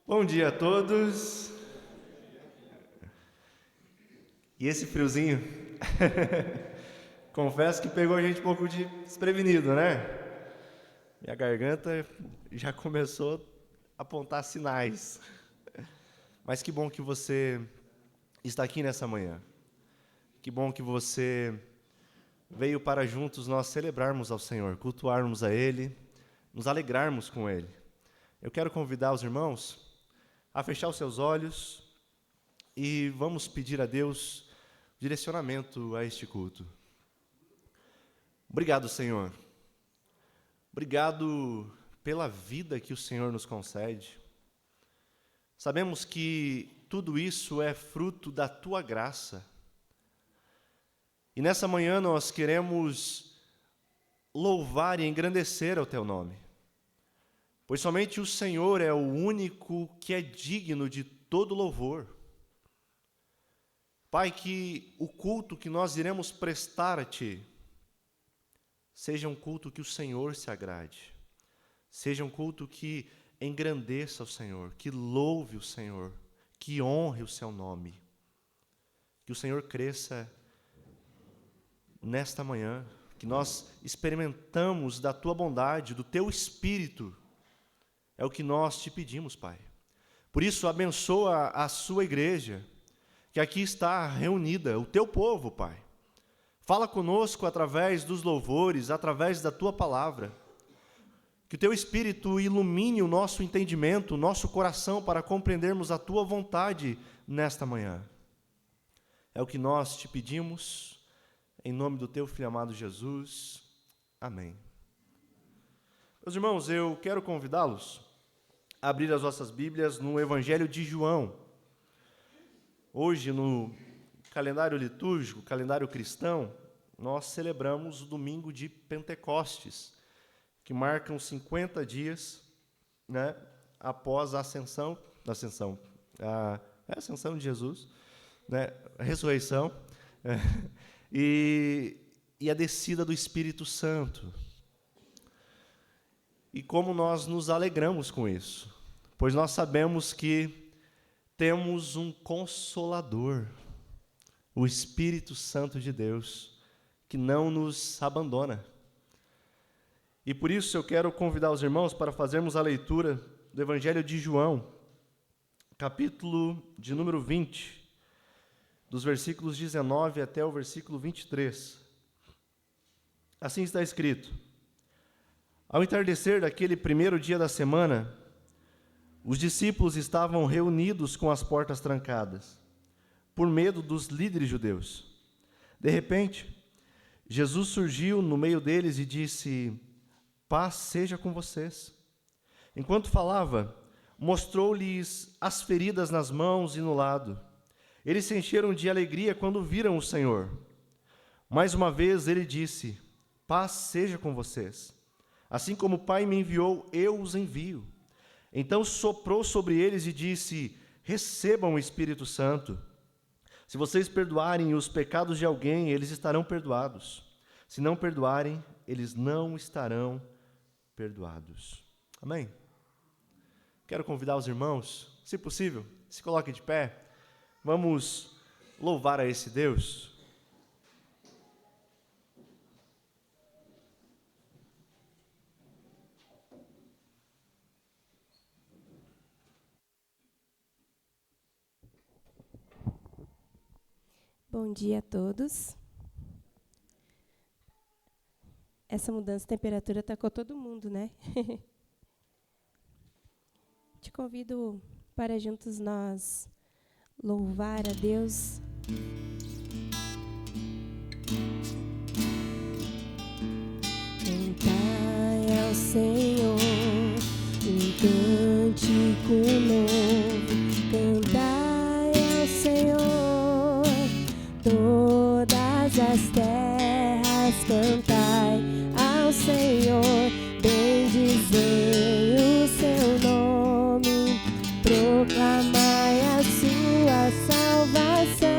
Bom dia a todos. E esse friozinho, confesso que pegou a gente um pouco desprevenido, né? Minha garganta já começou a apontar sinais. Mas que bom que você está aqui nessa manhã. Que bom que você veio para juntos nós celebrarmos ao Senhor, cultuarmos a Ele, nos alegrarmos com Ele. Eu quero convidar os irmãos a fechar os seus olhos e vamos pedir a Deus direcionamento a este culto. Obrigado, Senhor. Obrigado pela vida que o Senhor nos concede. Sabemos que tudo isso é fruto da Tua graça. E nessa manhã nós queremos louvar e engrandecer o Teu nome. Pois somente o Senhor é o único que é digno de todo louvor. Pai, que o culto que nós iremos prestar a Ti seja um culto que o Senhor se agrade. Seja um culto que engrandeça o Senhor, que louve o Senhor, que honre o Seu nome. Que o Senhor cresça nesta manhã, que nós experimentamos da Tua bondade, do Teu Espírito. É o que nós Te pedimos, Pai. Por isso, abençoa a Sua igreja, que aqui está reunida, o Teu povo, Pai. Fala conosco através dos louvores, através da Tua palavra. Que o Teu Espírito ilumine o nosso entendimento, o nosso coração, para compreendermos a Tua vontade nesta manhã. É o que nós Te pedimos, em nome do Teu Filho amado Jesus. Amém. Meus irmãos, eu quero convidá-los a abrir as vossas Bíblias no Evangelho de João. Hoje, no calendário litúrgico, calendário cristão, nós celebramos o domingo de Pentecostes, que marcam 50 dias, né, após a ascensão de Jesus, né, a ressurreição, e a descida do Espírito Santo. E como nós nos alegramos com isso, pois nós sabemos que temos um Consolador, o Espírito Santo de Deus, que não nos abandona. E por isso eu quero convidar os irmãos para fazermos a leitura do Evangelho de João, capítulo de número 20, dos versículos 19 até o versículo 23. Assim está escrito: Ao entardecer daquele primeiro dia da semana, os discípulos estavam reunidos com as portas trancadas, por medo dos líderes judeus. De repente, Jesus surgiu no meio deles e disse: Paz seja com vocês. Enquanto falava, mostrou-lhes as feridas nas mãos e no lado. Eles se encheram de alegria quando viram o Senhor. Mais uma vez ele disse: Paz seja com vocês. Assim como o Pai me enviou, eu os envio. Então soprou sobre eles e disse: Recebam o Espírito Santo. Se vocês perdoarem os pecados de alguém, eles estarão perdoados. Se não perdoarem, eles não estarão perdoados. Amém? Quero convidar os irmãos, se possível, se coloquem de pé. Vamos louvar a esse Deus. Bom dia a todos. Essa mudança de temperatura atacou todo mundo, né? Te convido para juntos nós louvar a Deus. Cantai ao Senhor um cântico novo. Cantai ao Senhor todas as terras. Cantai ao Senhor, bendizei o seu nome, proclamai a sua salvação,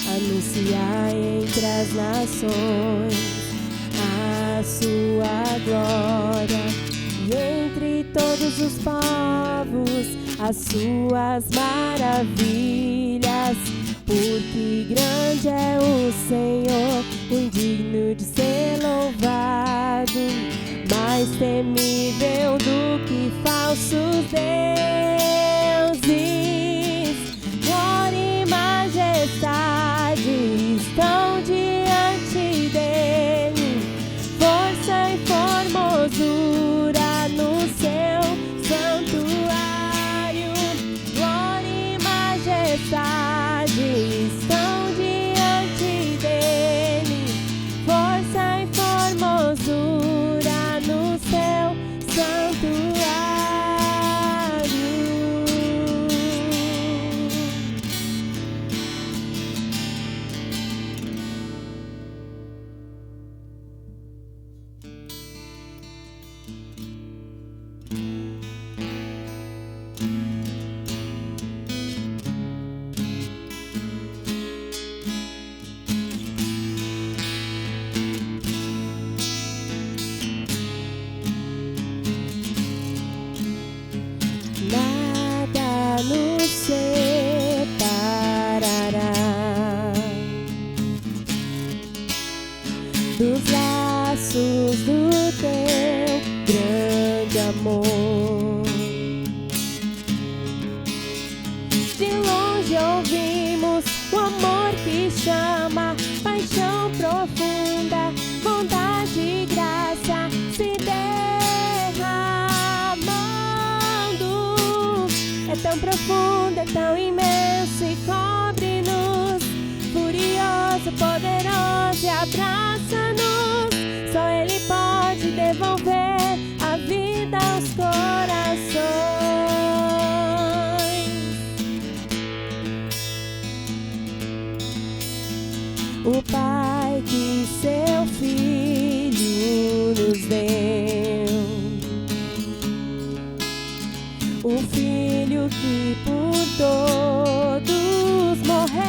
anunciai entre as nações a a sua glória, e entre todos os povos as suas maravilhas. Porque grande é o Senhor, indigno de ser louvado, mais temível do que falsos deuses. Glória e majestade estão diante dele, força e formosura no seu santuário. Glória e majestade estão diante dele, força e formosura no seu santuário. Nada nos separará dos laços do teu grande amor. De longe ouvimos o amor que chama, paixão profunda, bondade e graça se derramando. É tão profundo, é tão imenso e cobre-nos, furioso, poderoso e abraça-nos. Só Ele pode devolver a vida aos corações. O Pai que seu Filho nos deu, o Filho que por todos morreu,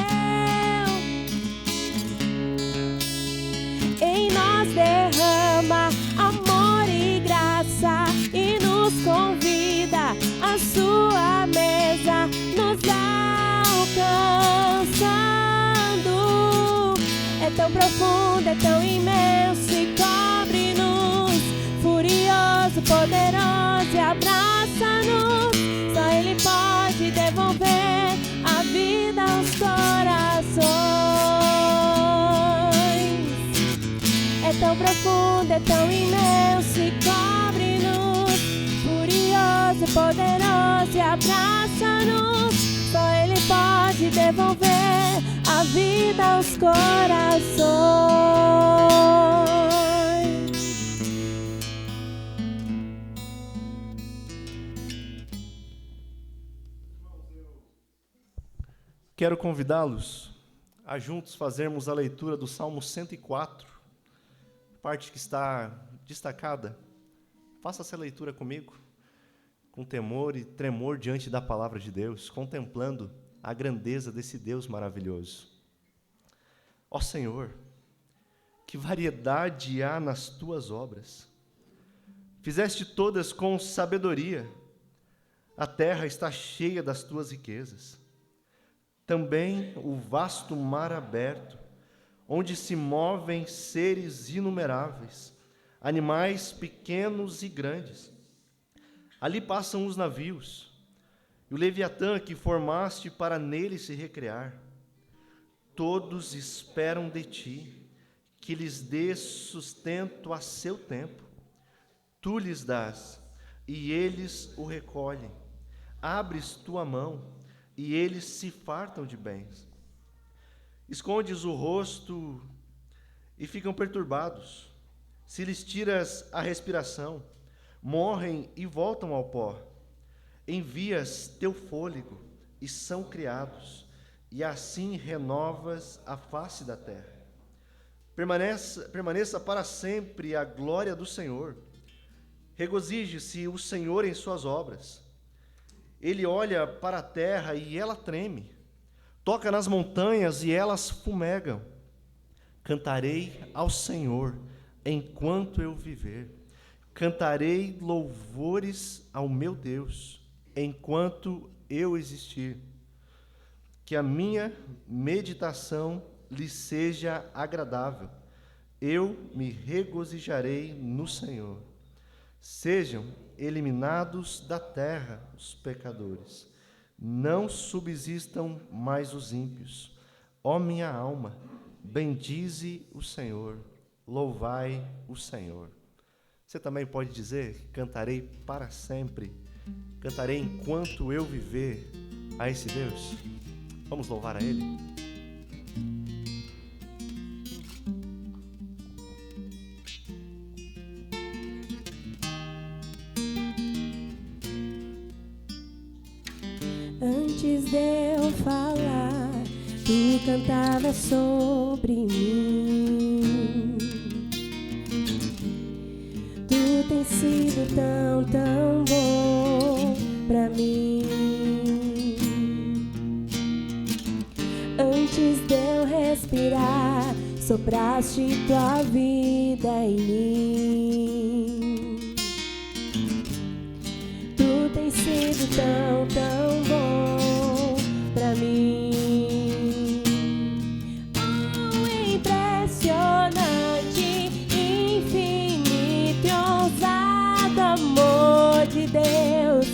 em nós derrama amor e graça e nos convida à sua mesa, nos alcançando. É tão profundo, é tão imenso e cobre-nos, furioso, poderoso e abraça-nos. Só Ele pode devolver a vida aos corações. É tão profundo, é tão imenso e cobre-nos, furioso, poderoso e abraça-nos. Só Ele pode devolver a vida aos corações. Quero convidá-los a juntos fazermos a leitura do Salmo 104, parte que está destacada. Faça essa leitura comigo, com temor e tremor diante da palavra de Deus, contemplando a grandeza desse Deus maravilhoso. Ó Senhor, que variedade há nas tuas obras! Fizeste todas com sabedoria, a terra está cheia das tuas riquezas. Também o vasto mar aberto, onde se movem seres inumeráveis, animais pequenos e grandes. Ali passam os navios, e o Leviatã que formaste para nele se recrear. Todos esperam de ti, que lhes dês sustento a seu tempo. Tu lhes dás, e eles o recolhem. Abres tua mão, e eles se fartam de bens. Escondes o rosto e ficam perturbados. Se lhes tiras a respiração, morrem e voltam ao pó. Envias teu fôlego e são criados, e assim renovas a face da terra. Permaneça para sempre a glória do Senhor. Regozije-se o Senhor em suas obras. Ele olha para a terra e ela treme. Toca nas montanhas e elas fumegam. Cantarei ao Senhor enquanto eu viver. Cantarei louvores ao meu Deus, enquanto eu existir. Que a minha meditação lhe seja agradável. Eu me regozijarei no Senhor. Sejam eliminados da terra os pecadores. Não subsistam mais os ímpios. Ó minha alma, bendize o Senhor. Louvai o Senhor. Você também pode dizer: cantarei para sempre. Cantarei enquanto eu viver a esse Deus. Vamos louvar a Ele. Antes de eu falar, tu cantava sobre mim. Tu tens sido tão, tão bom pra mim. Antes de eu respirar, sopraste tua vida em mim. Tu tens sido tão, tão bom pra mim. Oh, impressionante, infinito e ousado amor de Deus.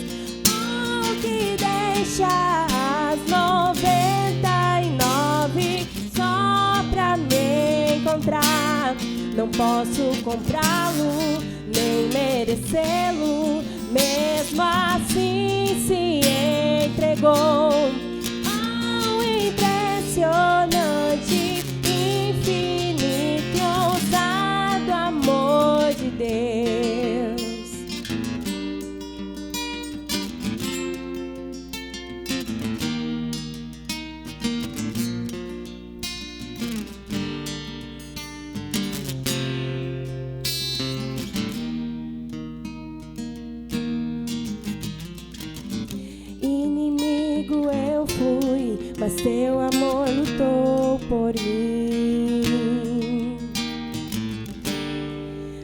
Oh, que deixa as 99 só pra me encontrar. Não posso comprá-lo, nem merecê-lo. Mesmo assim se entregou. Oh, impressionante, infinito e ousado amor de Deus. Mas teu amor lutou por mim.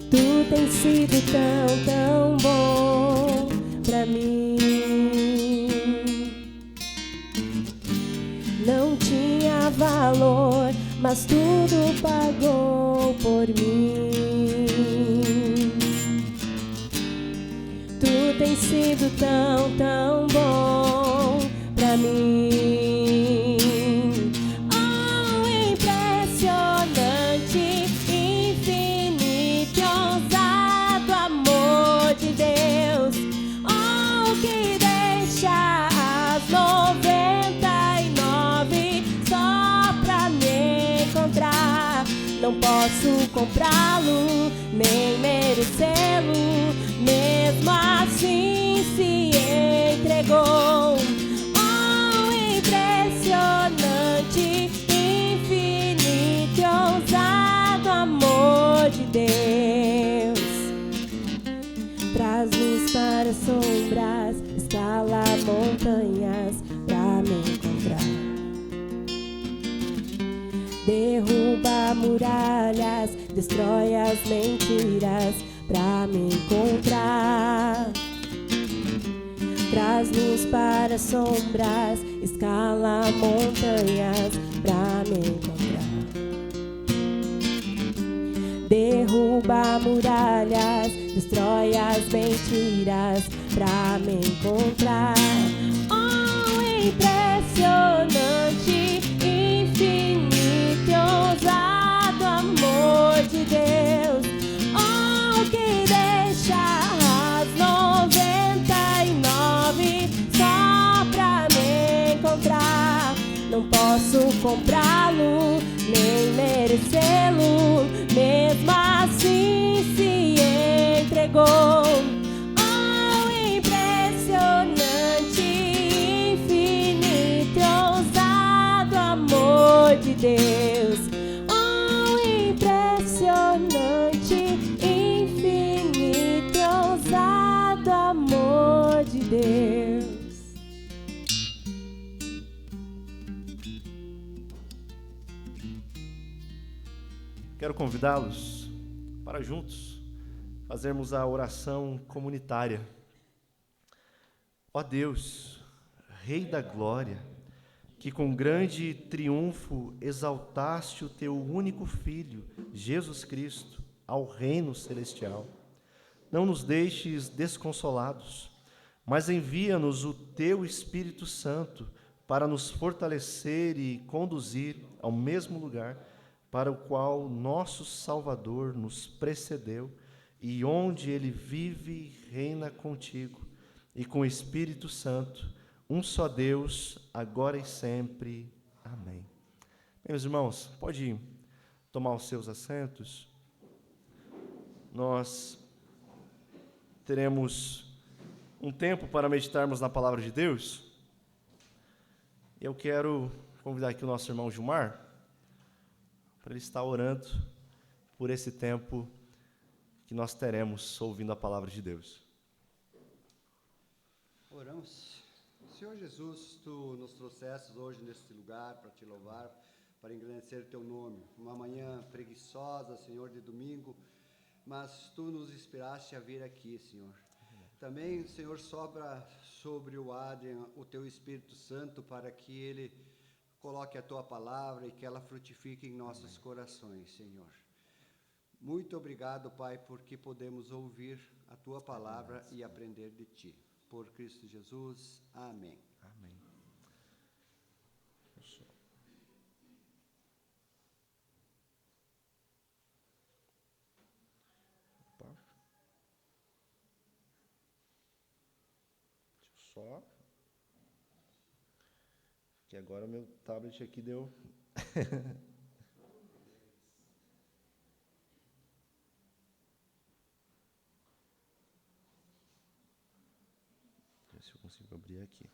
Tu tens sido tão, tão bom pra mim. Não tinha valor, mas tudo pagou por mim. Tu tens sido tão, tão bom pra mim. Não posso comprá-lo, nem merecê-lo. Mesmo assim se entregou. Oh, impressionante, infinito e ousado amor de Deus. Traz luz para sombras, escala montanhas pra me encontrar. Derruba muralhas, destrói as mentiras pra me encontrar. Traz luz para sombras, escala montanhas pra me encontrar. Derruba muralhas, destrói as mentiras pra me encontrar. Oh, impressionante, infinito e ousado amor de Deus. Oh, que deixa as 99 só pra me encontrar. Não posso comprá-lo, nem merecê-lo. Mesmo assim se entregou. Oh, impressionante, infinito e ousado amor de Deus. Oh, impressionante, infinito e ousado amor de Deus. Quero convidá-los para juntos fazermos a oração comunitária. Ó Deus, Rei da Glória, que com grande triunfo exaltaste o teu único Filho, Jesus Cristo, ao reino celestial, não nos deixes desconsolados, mas envia-nos o teu Espírito Santo para nos fortalecer e conduzir ao mesmo lugar para o qual nosso Salvador nos precedeu e onde ele vive e reina contigo e com o Espírito Santo, um só Deus, agora e sempre. Amém. Meus irmãos, pode tomar os seus assentos. Nós teremos um tempo para meditarmos na palavra de Deus. Eu quero convidar aqui o nosso irmão Gilmar para ele estar orando por esse tempo que nós teremos ouvindo a palavra de Deus. Oramos. Senhor Jesus, Tu nos trouxestes hoje neste lugar para Te louvar, para engrandecer Teu nome. Uma manhã preguiçosa, Senhor, de domingo, mas Tu nos inspiraste a vir aqui, Senhor. Também, Senhor, sobra sobre o Adrian o Teu Espírito Santo para que ele coloque a Tua palavra e que ela frutifique em nossos corações, Senhor. Muito obrigado, Pai, porque podemos ouvir a Tua palavra e aprender de Ti. Por Cristo Jesus. Amém. Amém. Opa. Deixa eu só... que agora o meu tablet aqui deu... Ver se eu consigo abrir aqui.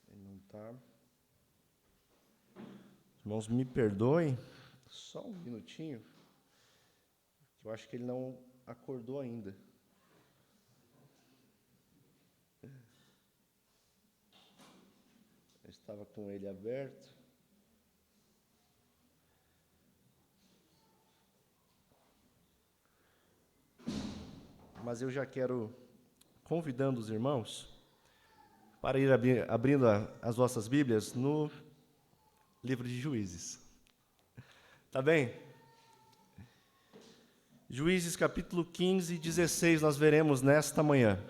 Ele não está... Irmãos, me perdoem, só um minutinho, que eu acho que ele não acordou ainda. Eu estava com ele aberto. Mas eu já quero convidando os irmãos para ir abrindo as vossas Bíblias no livro de Juízes. Tá bem? Juízes capítulo 15 e 16 nós veremos nesta manhã.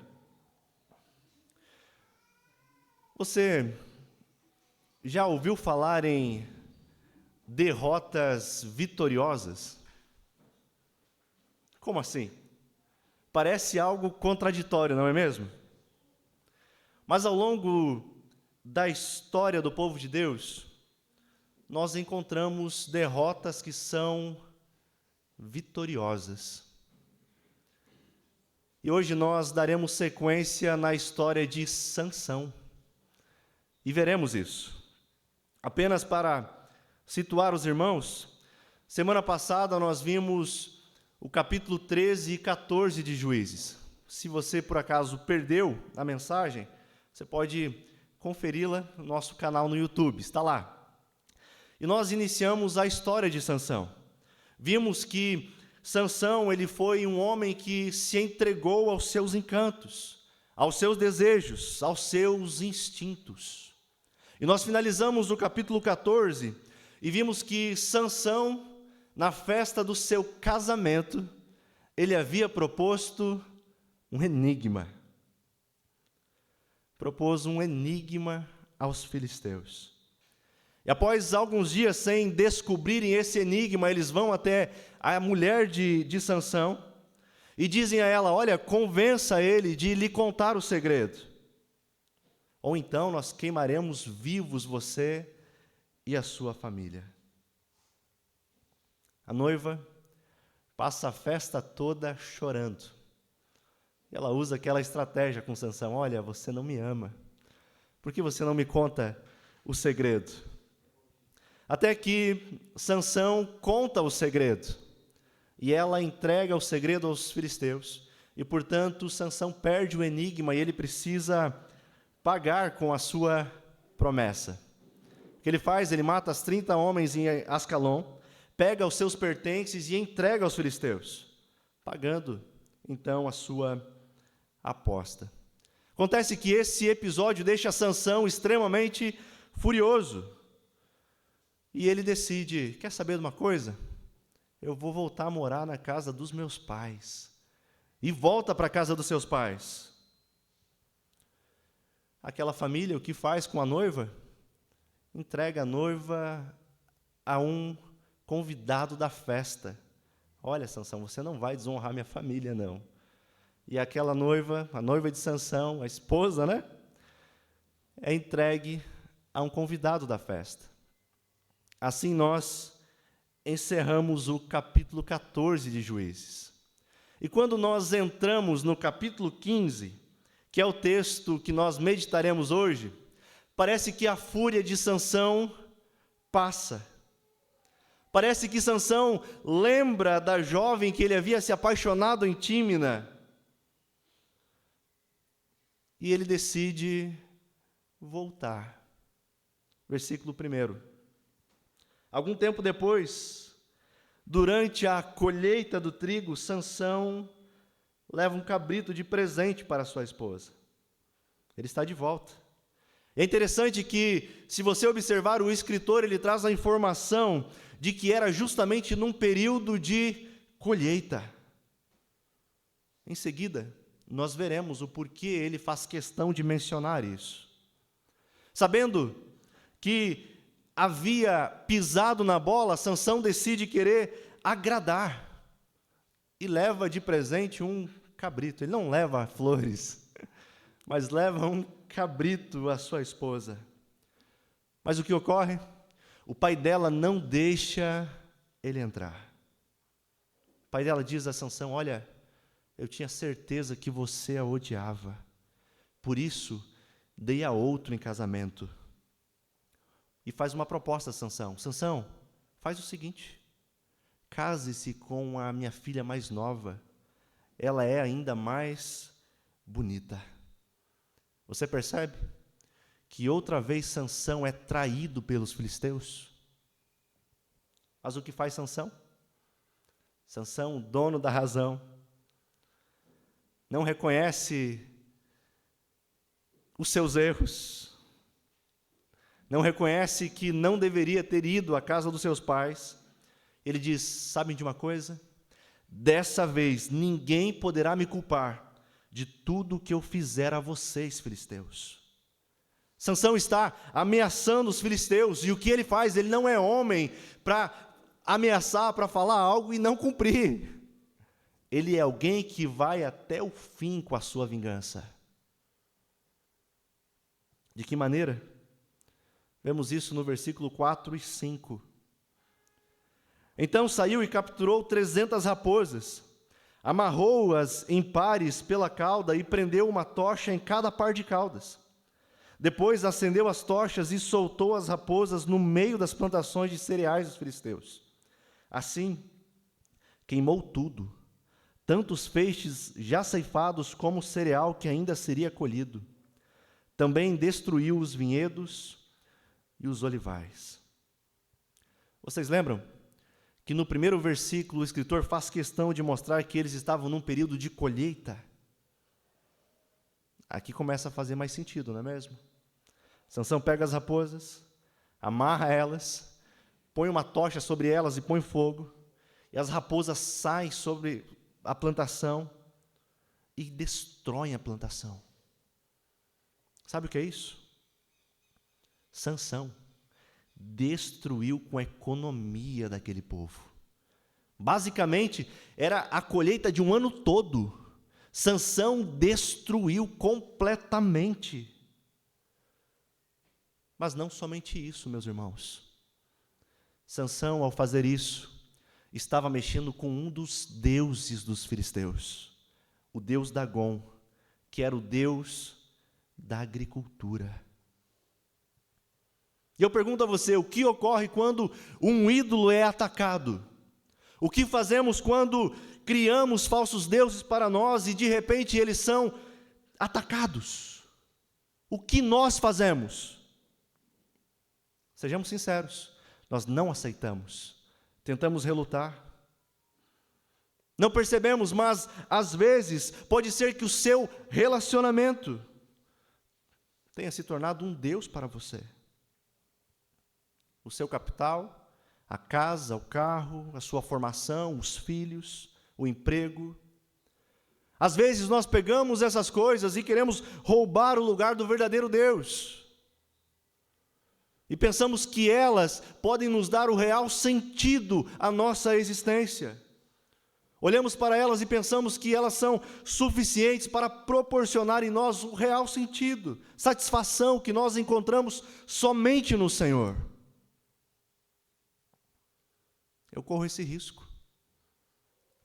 Você já ouviu falar em derrotas vitoriosas? Como assim? Parece algo contraditório, não é mesmo? Mas ao longo da história do povo de Deus, nós encontramos derrotas que são vitoriosas. E hoje nós daremos sequência na história de Sansão. E veremos isso. Apenas para situar os irmãos, semana passada nós vimos o capítulo 13 e 14 de Juízes. Se você, por acaso, perdeu a mensagem, você pode conferi-la no nosso canal no YouTube, está lá. E nós iniciamos a história de Sansão. Vimos que Sansão, ele foi um homem que se entregou aos seus encantos, aos seus desejos, aos seus instintos. E nós finalizamos o capítulo 14 e vimos que Sansão, na festa do seu casamento, ele havia proposto um enigma. Propôs um enigma aos filisteus. E após alguns dias sem descobrirem esse enigma, eles vão até a mulher de Sansão e dizem a ela: olha, convença ele de lhe contar o segredo. Ou então nós queimaremos vivos você e a sua família. A noiva passa a festa toda chorando. Ela usa aquela estratégia com Sansão: olha, você não me ama. Por que você não me conta o segredo? Até que Sansão conta o segredo. E ela entrega o segredo aos filisteus. E, portanto, Sansão perde o enigma e ele precisa pagar com a sua promessa. O que ele faz? Ele mata os 30 homens em Ascalon, pega os seus pertences e entrega aos filisteus, pagando, então, a sua aposta. Acontece que esse episódio deixa Sansão extremamente furioso. E ele decide, quer saber de uma coisa? Eu vou voltar a morar na casa dos meus pais. E volta para a casa dos seus pais. Aquela família, o que faz com a noiva? Entrega a noiva a um convidado da festa. Olha, Sansão, você não vai desonrar minha família, não. E aquela noiva, a noiva de Sansão, a esposa, né? É entregue a um convidado da festa. Assim nós encerramos o capítulo 14 de Juízes. E quando nós entramos no capítulo 15, que é o texto que nós meditaremos hoje, parece que a fúria de Sansão passa. Parece que Sansão lembra da jovem que ele havia se apaixonado em Tímina. E ele decide voltar. Versículo 1. Algum tempo depois, durante a colheita do trigo, Sansão leva um cabrito de presente para sua esposa. Ele está de volta. É interessante que, se você observar, o escritor ele traz a informação de que era justamente num período de colheita. Em seguida, nós veremos o porquê ele faz questão de mencionar isso. Sabendo que havia pisado na bola, Sansão decide querer agradar e leva de presente um cabrito. Ele não leva flores, mas leva um cabrito à sua esposa. Mas o que ocorre? O pai dela não deixa ele entrar. O pai dela diz a Sansão: olha, eu tinha certeza que você a odiava, por isso dei a outro em casamento. E faz uma proposta a Sansão: Sansão, faz o seguinte, case-se com a minha filha mais nova, ela é ainda mais bonita. Você percebe que outra vez Sansão é traído pelos filisteus? Mas o que faz Sansão? Sansão, dono da razão, não reconhece os seus erros, não reconhece que não deveria ter ido à casa dos seus pais. Ele diz: sabem de uma coisa? Dessa vez ninguém poderá me culpar de tudo o que eu fizer a vocês, filisteus. Sansão está ameaçando os filisteus, e o que ele faz? Ele não é homem para ameaçar, para falar algo e não cumprir. Ele é alguém que vai até o fim com a sua vingança. De que maneira? Vemos isso no versículo 4 e 5. Então saiu e capturou 300 raposas, amarrou-as em pares pela cauda e prendeu uma tocha em cada par de caudas. Depois acendeu as tochas e soltou as raposas no meio das plantações de cereais dos filisteus. Assim, queimou tudo, tanto os feixes já ceifados como o cereal que ainda seria colhido. Também destruiu os vinhedos e os olivais. Vocês lembram que no primeiro versículo o escritor faz questão de mostrar que eles estavam num período de colheita? Aqui começa a fazer mais sentido, não é mesmo? Sansão pega as raposas, amarra elas, põe uma tocha sobre elas e põe fogo, e as raposas saem sobre a plantação e destroem a plantação. Sabe o que é isso? Sansão destruiu com a economia daquele povo. Basicamente, era a colheita de um ano todo. Sansão destruiu completamente. Mas não somente isso, meus irmãos. Sansão, ao fazer isso, estava mexendo com um dos deuses dos filisteus, o deus Dagom, que era o deus da agricultura. E eu pergunto a você, o que ocorre quando um ídolo é atacado? O que fazemos quando criamos falsos deuses para nós e de repente eles são atacados? O que nós fazemos? Sejamos sinceros, nós não aceitamos, tentamos relutar. Não percebemos, mas às vezes pode ser que o seu relacionamento tenha se tornado um Deus para você. O seu capital, a casa, o carro, a sua formação, os filhos, o emprego. Às vezes nós pegamos essas coisas e queremos roubar o lugar do verdadeiro Deus. E pensamos que elas podem nos dar o real sentido à nossa existência. Olhamos para elas e pensamos que elas são suficientes para proporcionar em nós o real sentido, satisfação que nós encontramos somente no Senhor. Eu corro esse risco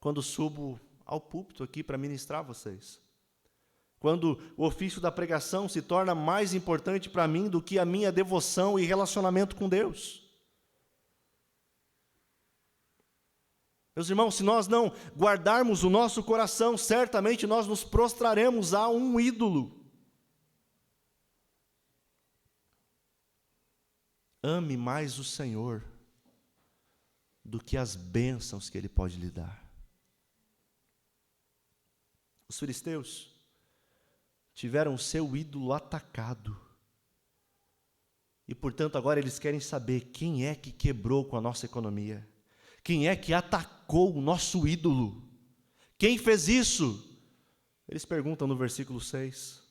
quando subo ao púlpito aqui para ministrar a vocês. Quando o ofício da pregação se torna mais importante para mim do que a minha devoção e relacionamento com Deus. Meus irmãos, se nós não guardarmos o nosso coração, certamente nós nos prostraremos a um ídolo. Ame mais o Senhor do que as bênçãos que Ele pode lhe dar. Os filisteus tiveram o seu ídolo atacado. E, portanto, agora eles querem saber quem é que quebrou com a nossa economia. Quem é que atacou o nosso ídolo? Quem fez isso? Eles perguntam no versículo 6.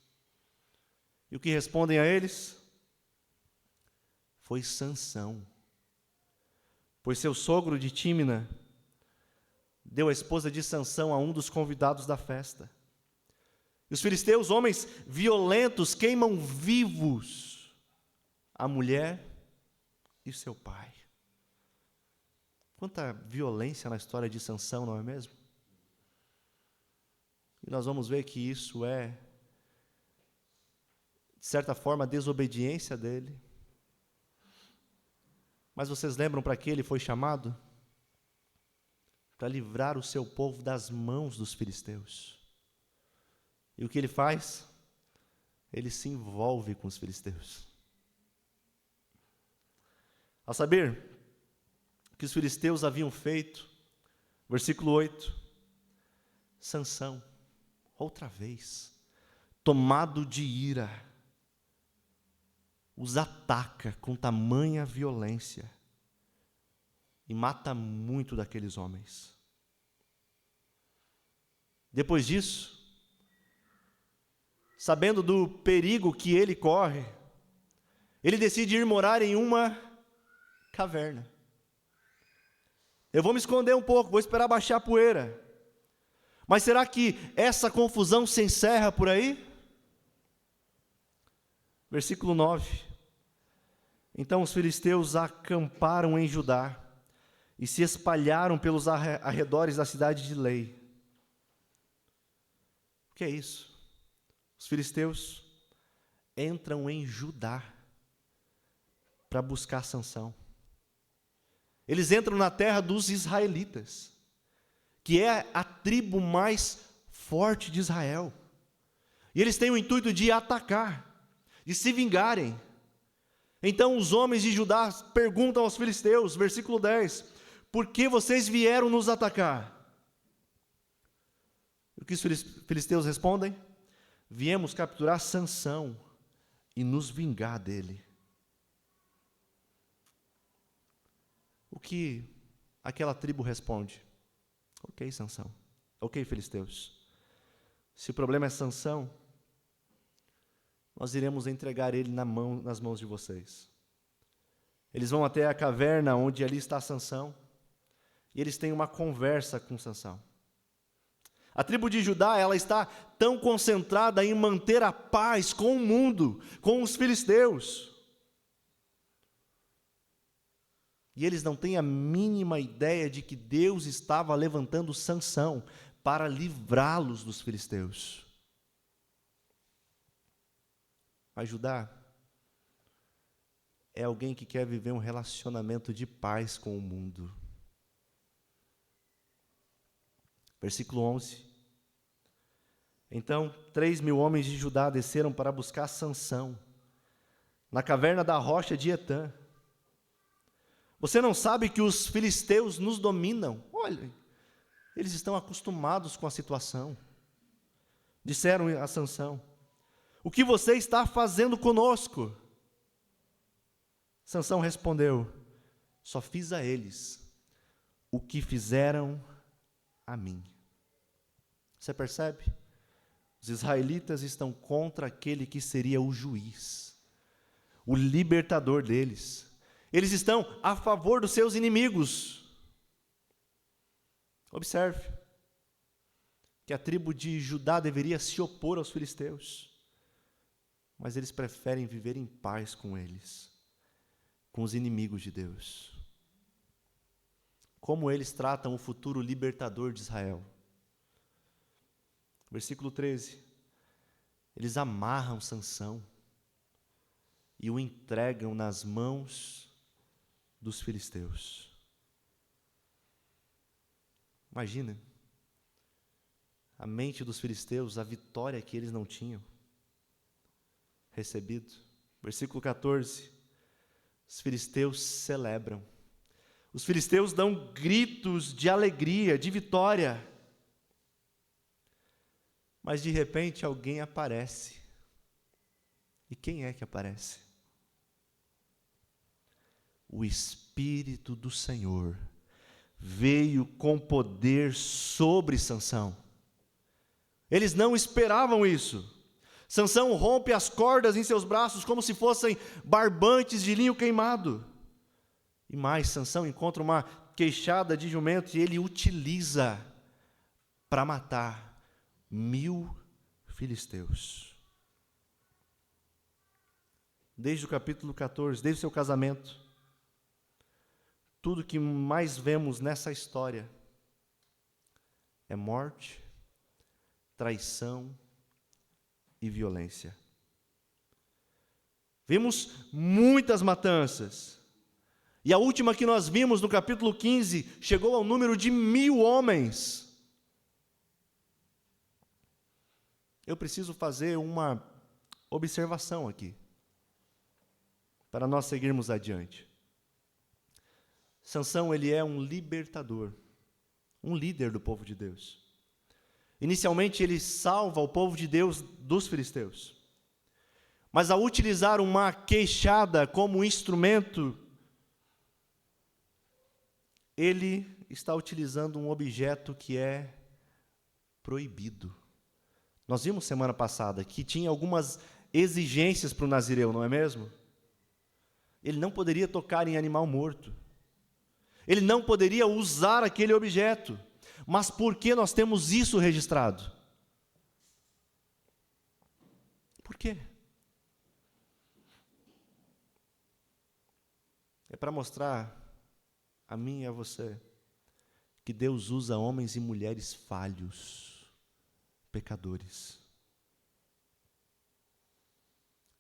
E o que respondem a eles? Foi Sansão. Pois seu sogro de Tímina deu a esposa de Sansão a um dos convidados da festa. E os filisteus, homens violentos, queimam vivos a mulher e seu pai. Quanta violência na história de Sansão, não é mesmo? E nós vamos ver que isso é, de certa forma, a desobediência dele. Mas vocês lembram para que ele foi chamado? Para livrar o seu povo das mãos dos filisteus. E o que ele faz? Ele se envolve com os filisteus. Ao saber que os filisteus haviam feito, versículo 8, Sansão, outra vez, tomado de ira, os ataca com tamanha violência e mata muito daqueles homens. Depois disso, sabendo do perigo que ele corre, ele decide ir morar em uma caverna. Eu vou me esconder um pouco, vou esperar baixar a poeira. Mas será que essa confusão se encerra por aí? Versículo 9. Então os filisteus acamparam em Judá e se espalharam pelos arredores da cidade de Lei. O que é isso? Os filisteus entram em Judá para buscar Sansão. Eles entram na terra dos israelitas, que é a tribo mais forte de Israel. E eles têm o intuito de atacar, de se vingarem. Então os homens de Judá perguntam aos filisteus, versículo 10, por que vocês vieram nos atacar? O que os filisteus respondem? Viemos capturar Sansão e nos vingar dele. O que aquela tribo responde? Ok, Sansão. Ok, filisteus. Se o problema é Sansão, nós iremos entregar ele nas mãos de vocês. Eles vão até a caverna onde ali está Sansão, e eles têm uma conversa com Sansão. A tribo de Judá, ela está tão concentrada em manter a paz com o mundo, com os filisteus. E eles não têm a mínima ideia de que Deus estava levantando Sansão para livrá-los dos filisteus. Mas Judá é alguém que quer viver um relacionamento de paz com o mundo. Versículo 11. Então 3.000 homens de Judá desceram para buscar Sansão na caverna da rocha de Etã. Você não sabe que os filisteus nos dominam? Olha, eles estão acostumados com a situação. Disseram a Sansão: o que você está fazendo conosco? Sansão respondeu: só fiz a eles o que fizeram a mim. Você percebe? Os israelitas estão contra aquele que seria o juiz, o libertador deles. Eles estão a favor dos seus inimigos. Observe que a tribo de Judá deveria se opor aos filisteus, mas eles preferem viver em paz com eles, com os inimigos de Deus. Como eles tratam o futuro libertador de Israel? Versículo 13. Eles amarram Sansão e o entregam nas mãos dos filisteus. Imagina a mente dos filisteus, a vitória que eles não tinham recebido. Versículo 14. Os filisteus celebram. Os filisteus dão gritos de alegria, de vitória. Mas de repente alguém aparece. E quem é que aparece? O Espírito do Senhor veio com poder sobre Sansão. Eles não esperavam isso. Sansão rompe as cordas em seus braços como se fossem barbantes de linho queimado. E mais, Sansão encontra uma queixada de jumento e ele utiliza para matar 1000 filisteus. Desde o capítulo 14, desde o seu casamento, tudo que mais vemos nessa história é morte, traição e violência. Vimos muitas matanças. E a última que nós vimos no capítulo 15 chegou ao número de 1000 homens. Eu preciso fazer uma observação aqui, para nós seguirmos adiante. Sansão, ele é um libertador, um líder do povo de Deus. Inicialmente ele salva o povo de Deus dos filisteus. Mas ao utilizar uma queixada como instrumento, ele está utilizando um objeto que é proibido. Nós vimos semana passada que tinha algumas exigências para o nazireu, não é mesmo? Ele não poderia tocar em animal morto. Ele não poderia usar aquele objeto. Mas por que nós temos isso registrado? Por quê? É para mostrar a mim e a você que Deus usa homens e mulheres falhos, pecadores.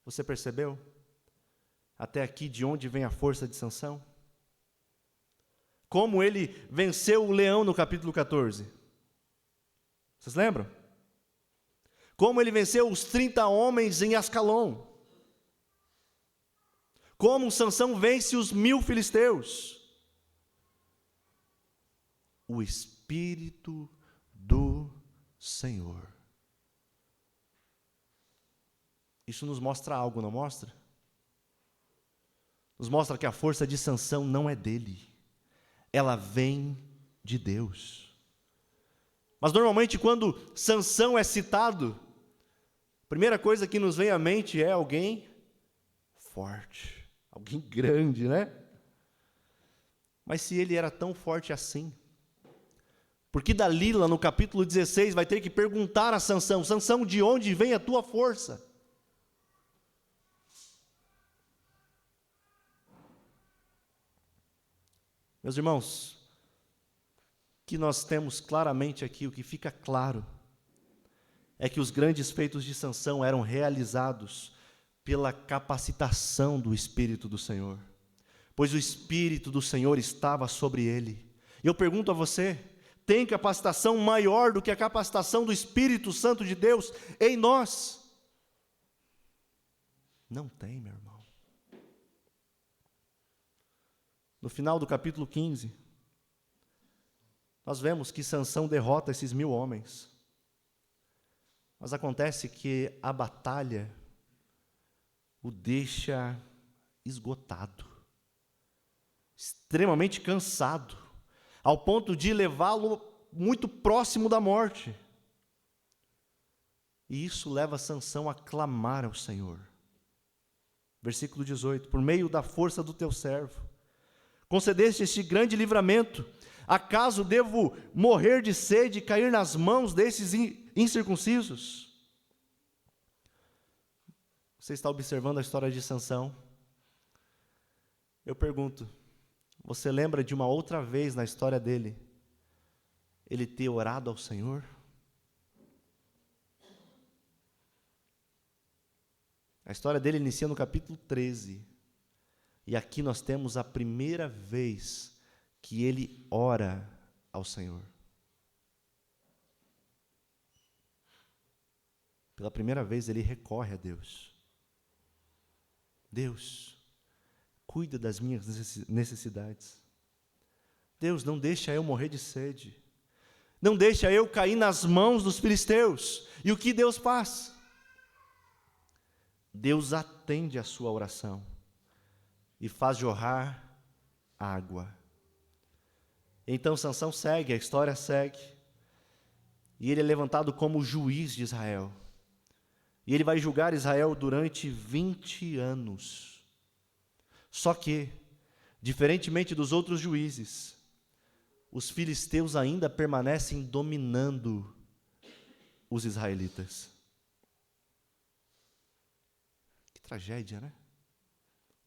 Você percebeu? Até aqui de onde vem a força de Sansão? Como ele venceu o leão no capítulo 14. Vocês lembram? Como ele venceu os 30 homens em Ascalon. Como Sansão vence os 1000 filisteus. O Espírito do Senhor. Isso nos mostra algo, não mostra? Nos mostra que a força de Sansão não é dele. Ela vem de Deus. Mas normalmente quando Sansão é citado, a primeira coisa que nos vem à mente é alguém forte, alguém grande, né? Mas se ele era tão forte assim, porque Dalila no capítulo 16 vai ter que perguntar a Sansão: Sansão, de onde vem a tua força? Meus irmãos, que nós temos claramente aqui, o que fica claro, é que os grandes feitos de Sansão eram realizados pela capacitação do Espírito do Senhor, pois o Espírito do Senhor estava sobre ele. E eu pergunto a você, tem capacitação maior do que a capacitação do Espírito Santo de Deus em nós? Não tem, meu irmão. no final do capítulo 15, nós vemos que Sansão derrota esses 1000 homens. Mas acontece que a batalha o deixa esgotado, extremamente cansado, ao ponto de levá-lo muito próximo da morte. E isso leva Sansão a clamar ao Senhor. Versículo 18: por meio da força do teu servo, concedeste este grande livramento. Acaso devo morrer de sede e cair nas mãos desses incircuncisos? Você está observando a história de Sansão? Eu pergunto, você lembra de uma outra vez na história dele, ele ter orado ao Senhor? A história dele inicia no capítulo 13. E aqui nós temos a primeira vez que ele ora ao Senhor. Pela primeira vez ele recorre a Deus. Deus, cuida das minhas necessidades. Deus, não deixa eu morrer de sede. Não deixa eu cair nas mãos dos filisteus. E o que Deus faz? Deus atende a sua oração e faz jorrar água. Então Sansão segue, a história segue, e ele é levantado como juiz de Israel. E ele vai julgar Israel durante 20 anos. Só que, diferentemente dos outros juízes, os filisteus ainda permanecem dominando os israelitas. Que tragédia, né?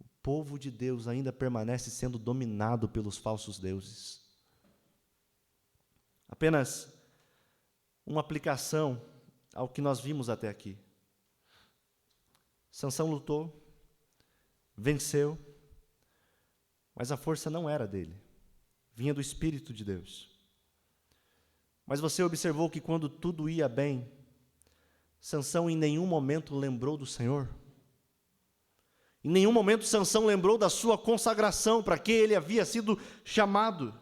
O povo de Deus ainda permanece sendo dominado pelos falsos deuses. Apenas uma aplicação ao que nós vimos até aqui. Sansão lutou, venceu, mas a força não era dele, vinha do Espírito de Deus. Mas você observou que quando tudo ia bem, Sansão em nenhum momento lembrou do Senhor? Em nenhum momento Sansão lembrou da sua consagração, para que ele havia sido chamado.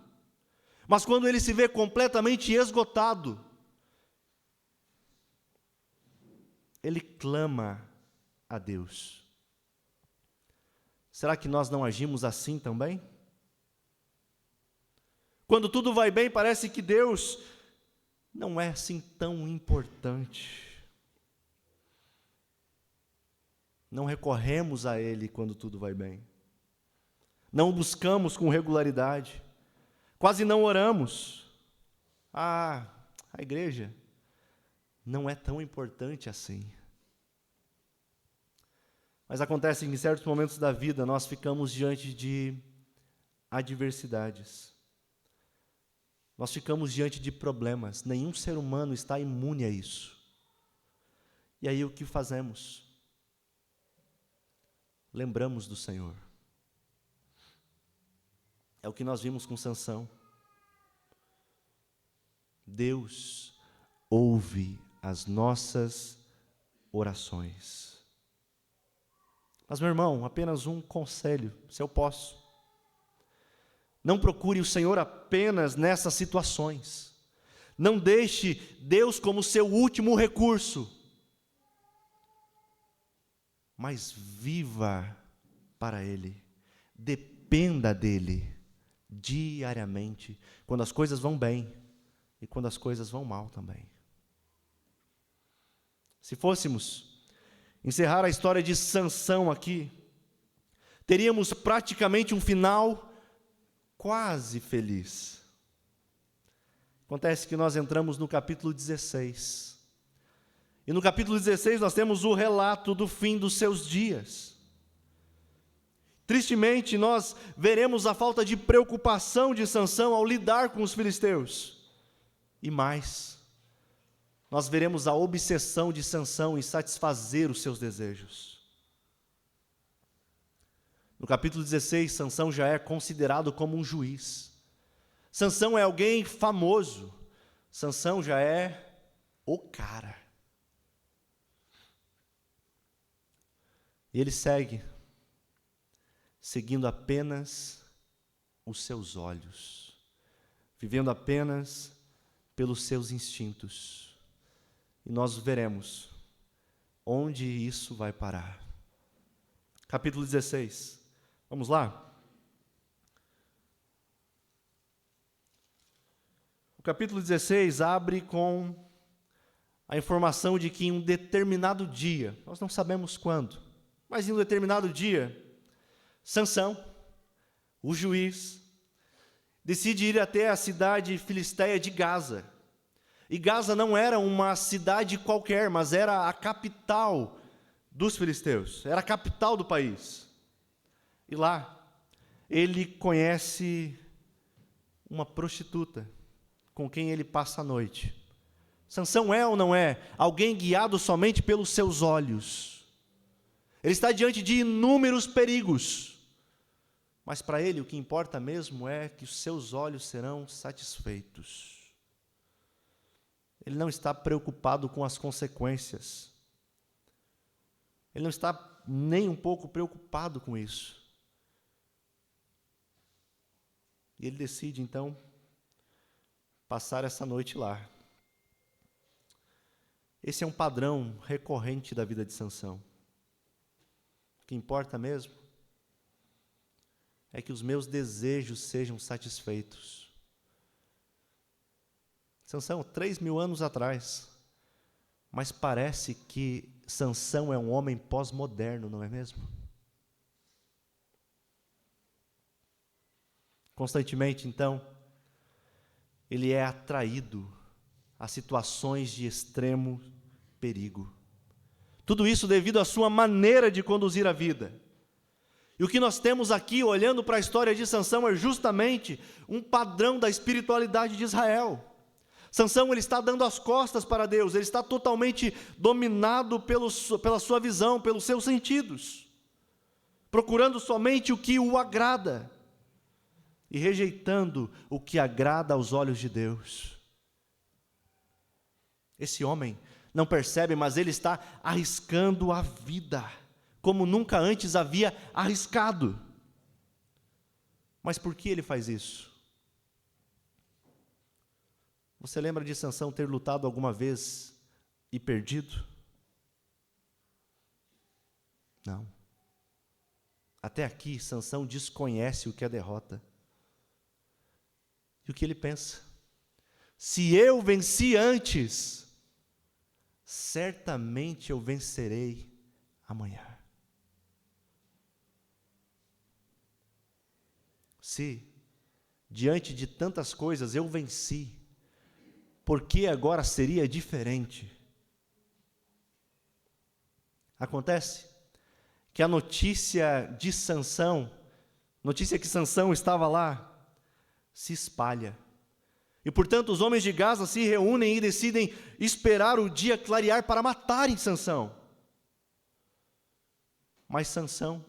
Mas quando ele se vê completamente esgotado, ele clama a Deus. Será que nós não agimos assim também? Quando tudo vai bem, parece que Deus não é assim tão importante. Não recorremos a Ele quando tudo vai bem. Não o buscamos com regularidade. Quase não oramos. A igreja não é tão importante assim. Mas acontece que em certos momentos da vida nós ficamos diante de adversidades. Nós ficamos diante de problemas. Nenhum ser humano está imune a isso. E aí o que fazemos? Lembramos do Senhor. É o que nós vimos com Sansão. Deus ouve as nossas orações. Mas, meu irmão, apenas um conselho, se eu posso. Não procure o Senhor apenas nessas situações. Não deixe Deus como seu último recurso. Mas viva para Ele. Dependa dEle diariamente, quando as coisas vão bem e quando as coisas vão mal também. Se fôssemos encerrar a história de Sansão aqui, teríamos praticamente um final quase feliz. Acontece que nós entramos no capítulo 16. E no capítulo 16 nós temos o relato do fim dos seus dias. Tristemente, nós veremos a falta de preocupação de Sansão ao lidar com os filisteus. E mais, nós veremos a obsessão de Sansão em satisfazer os seus desejos. No capítulo 16, Sansão já é considerado como um juiz. Sansão é alguém famoso. Sansão já é o cara. E ele segue, seguindo apenas os seus olhos, vivendo apenas pelos seus instintos. E nós veremos onde isso vai parar. Capítulo 16. Vamos lá? O capítulo 16 abre com a informação de que em um determinado dia, nós não sabemos quando, mas em um determinado dia, Sansão, o juiz, decide ir até a cidade filisteia de Gaza. E Gaza não era uma cidade qualquer, mas era a capital dos filisteus, era a capital do país. E lá, ele conhece uma prostituta, com quem ele passa a noite. Sansão é ou não é alguém guiado somente pelos seus olhos? Ele está diante de inúmeros perigos, mas para ele o que importa mesmo é que os seus olhos serão satisfeitos. Ele não está preocupado com as consequências. Ele não está nem um pouco preocupado com isso. E ele decide então passar essa noite lá. Esse é um padrão recorrente da vida de Sansão. O que importa mesmo é que os meus desejos sejam satisfeitos. Sansão, 3.000 anos atrás, mas parece que Sansão é um homem pós-moderno, não é mesmo? Constantemente, então, ele é atraído a situações de extremo perigo. Tudo isso devido à sua maneira de conduzir a vida. E o que nós temos aqui, olhando para a história de Sansão, é justamente um padrão da espiritualidade de Israel. Sansão, ele está dando as costas para Deus, ele está totalmente dominado pela sua visão, pelos seus sentidos, procurando somente o que o agrada e rejeitando o que agrada aos olhos de Deus. Esse homem não percebe, mas ele está arriscando a vida, como nunca antes havia arriscado. Mas por que ele faz isso? Você lembra de Sansão ter lutado alguma vez e perdido? Não. Até aqui, Sansão desconhece o que é derrota. E o que ele pensa? Se eu venci antes, certamente eu vencerei amanhã. Se, diante de tantas coisas, eu venci, por que agora seria diferente? Acontece que a notícia de Sansão, notícia que Sansão estava lá, se espalha. E, portanto, os homens de Gaza se reúnem e decidem esperar o dia clarear para matarem Sansão. Mas Sansão,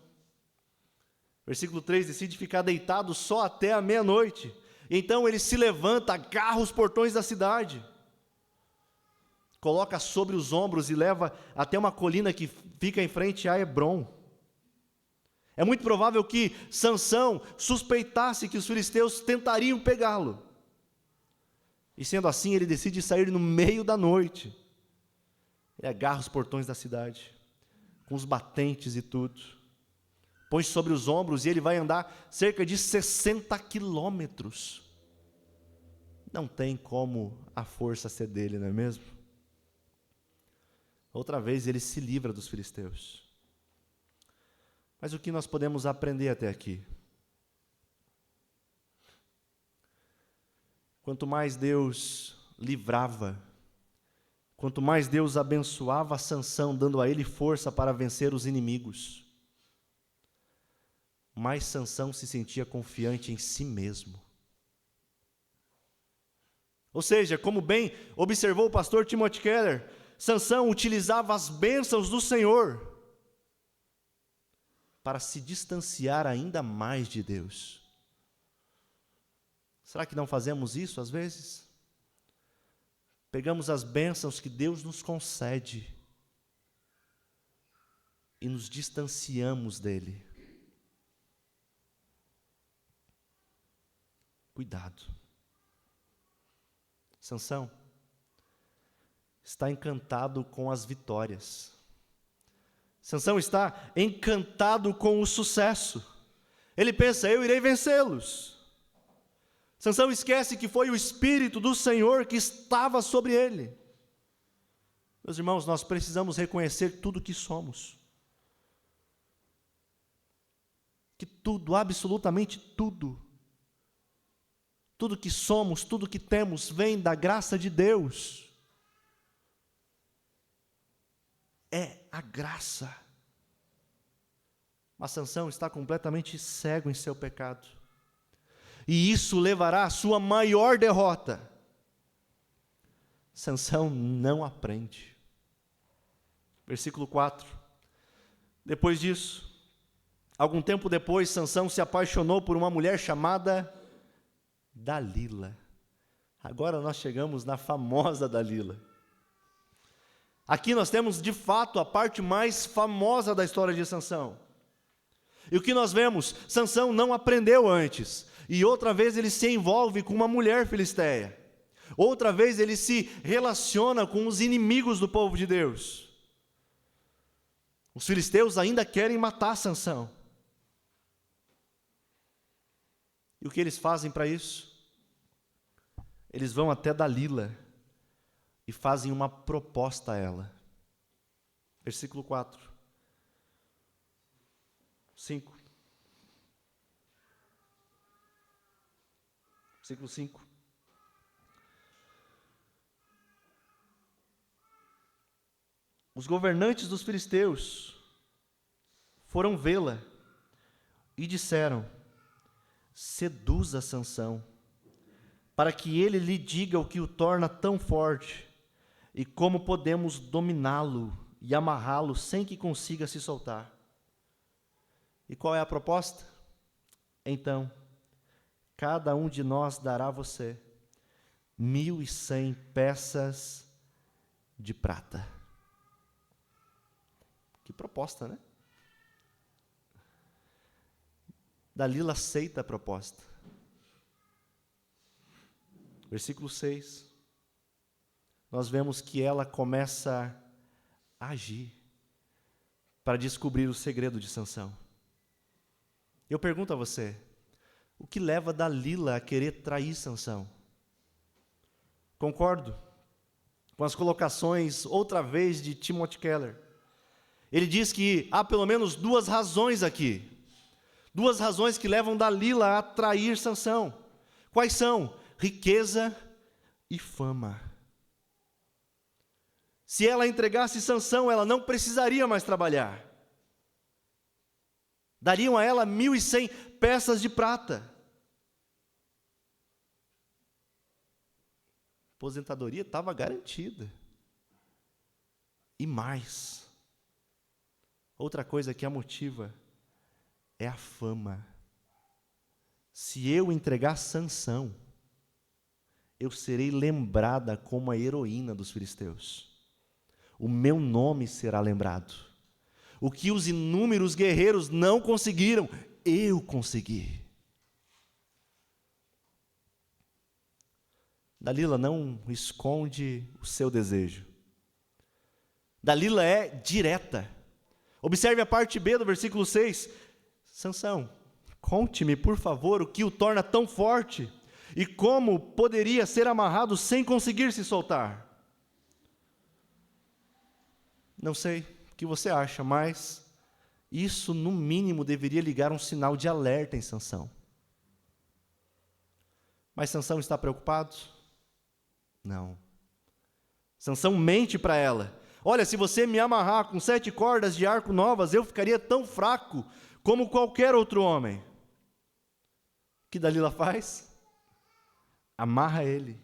versículo 3, decide ficar deitado só até a meia-noite. Então ele se levanta, agarra os portões da cidade, coloca sobre os ombros e leva até uma colina que fica em frente a Hebrom. É muito provável que Sansão suspeitasse que os filisteus tentariam pegá-lo. E sendo assim, ele decide sair no meio da noite. Ele agarra os portões da cidade, com os batentes e tudo, põe sobre os ombros e ele vai andar cerca de 60 quilômetros. Não tem como a força ser dele, não é mesmo? Outra vez ele se livra dos filisteus. Mas o que nós podemos aprender até aqui? Quanto mais Deus livrava, quanto mais Deus abençoava Sansão, dando a ele força para vencer os inimigos, mais Sansão se sentia confiante em si mesmo. Ou seja, como bem observou o pastor Timothy Keller, Sansão utilizava as bênçãos do Senhor para se distanciar ainda mais de Deus. Será que não fazemos isso às vezes? Pegamos as bênçãos que Deus nos concede e nos distanciamos dele. Cuidado. Sansão está encantado com as vitórias. Sansão está encantado com o sucesso. Ele pensa, eu irei vencê-los. Sansão esquece que foi o Espírito do Senhor que estava sobre ele. Meus irmãos, nós precisamos reconhecer tudo que somos. Que tudo, absolutamente tudo, tudo que somos, tudo que temos, vem da graça de Deus. É a graça. Mas Sansão está completamente cego em seu pecado. E isso levará à sua maior derrota. Sansão não aprende. Versículo 4. Depois disso, algum tempo depois, Sansão se apaixonou por uma mulher chamada Dalila. Agora nós chegamos na famosa Dalila. Aqui nós temos, de fato, a parte mais famosa da história de Sansão. E o que nós vemos? Sansão não aprendeu antes. E outra vez ele se envolve com uma mulher filisteia. Outra vez ele se relaciona com os inimigos do povo de Deus. Os filisteus ainda querem matar Sansão. E o que eles fazem para isso? Eles vão até Dalila e fazem uma proposta a ela. Versículo 4. 5. Versículo 5. Os governantes dos filisteus foram vê-la e disseram: seduza Sansão, para que ele lhe diga o que o torna tão forte, e como podemos dominá-lo e amarrá-lo sem que consiga se soltar. E qual é a proposta? Então, cada um de nós dará a você 1.100 peças de prata. Que proposta, né? Dalila aceita a proposta. Versículo 6. Nós vemos que ela começa a agir para descobrir o segredo de Sansão. Eu pergunto a você, o que leva Dalila a querer trair Sansão? Concordo com as colocações, outra vez, de Timothy Keller. Ele diz que há pelo menos duas razões aqui. Duas razões que levam Dalila a trair Sansão. Quais são? Riqueza e fama. Se ela entregasse Sansão, ela não precisaria mais trabalhar. Dariam a ela 1.100 peças de prata. A aposentadoria estava garantida. E mais. Outra coisa que a motiva é a fama. Se eu entregar Sansão, eu serei lembrada como a heroína dos filisteus. O meu nome será lembrado. O que os inúmeros guerreiros não conseguiram, eu consegui. Dalila não esconde o seu desejo. Dalila é direta. Observe a parte B do versículo 6. Sansão, conte-me, por favor, o que o torna tão forte e como poderia ser amarrado sem conseguir se soltar. Não sei o que você acha, mas isso, no mínimo, deveria ligar um sinal de alerta em Sansão. Mas Sansão está preocupado? Não. Sansão mente para ela. Olha, se você me amarrar com 7 cordas de arco novas, eu ficaria tão fraco como qualquer outro homem. O que Dalila faz? Amarra ele.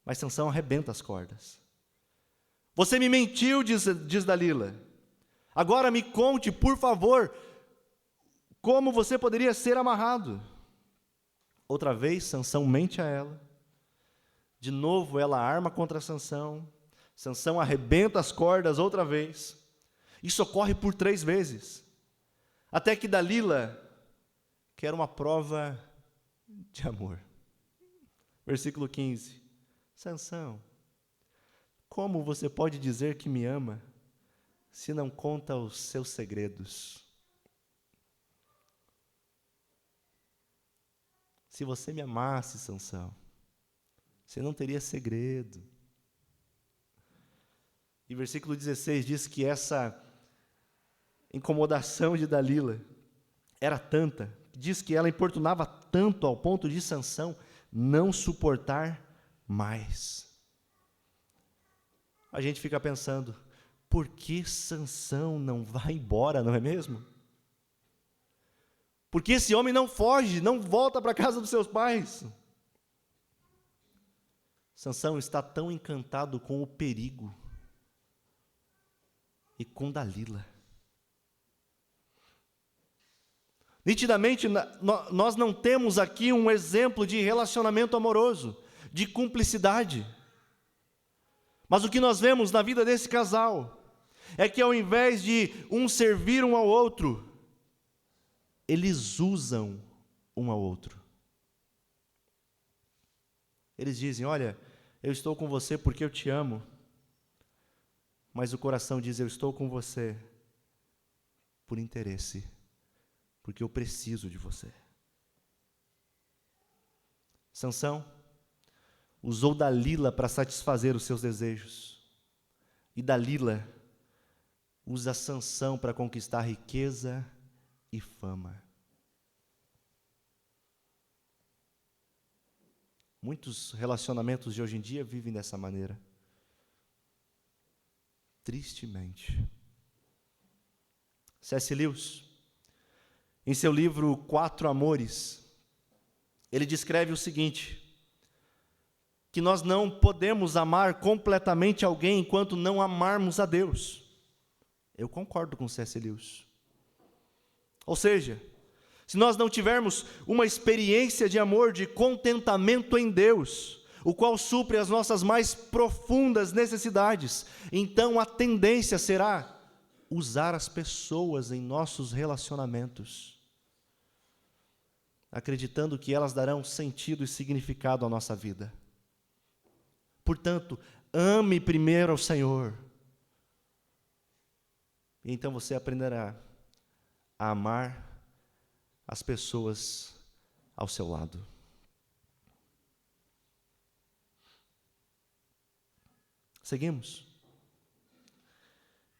Mas Sansão arrebenta as cordas. Você me mentiu, diz Dalila. Agora me conte, por favor, como você poderia ser amarrado. Outra vez, Sansão mente a ela. De novo, ela arma contra Sansão. Sansão arrebenta as cordas outra vez. Isso ocorre por 3 vezes. Até que Dalila quer uma prova de amor. Versículo 15. Sansão, como você pode dizer que me ama se não conta os seus segredos? Se você me amasse, Sansão, você não teria segredo. E versículo 16 diz que essa incomodação de Dalila era tanta, diz que ela importunava tanto ao ponto de Sansão não suportar mais. A gente fica pensando, por que Sansão não vai embora, não é mesmo? Por que esse homem não foge, não volta para a casa dos seus pais? Sansão está tão encantado com o perigo e com Dalila. Nitidamente, nós não temos aqui um exemplo de relacionamento amoroso, de cumplicidade. Mas o que nós vemos na vida desse casal é que ao invés de um servir um ao outro, eles usam um ao outro. Eles dizem, olha, eu estou com você porque eu te amo. Mas o coração diz, eu estou com você por interesse, porque eu preciso de você. Sansão usou Dalila para satisfazer os seus desejos. E Dalila usa Sansão para conquistar riqueza e fama. Muitos relacionamentos de hoje em dia vivem dessa maneira. Tristemente. C.S. Lewis, em seu livro Quatro Amores, ele descreve o seguinte, que nós não podemos amar completamente alguém enquanto não amarmos a Deus. Eu concordo com C.S. Lewis. Ou seja, se nós não tivermos uma experiência de amor, de contentamento em Deus, o qual supre as nossas mais profundas necessidades, então a tendência será usar as pessoas em nossos relacionamentos, acreditando que elas darão sentido e significado à nossa vida. Portanto, ame primeiro ao Senhor, e então você aprenderá a amar as pessoas ao seu lado. Seguimos?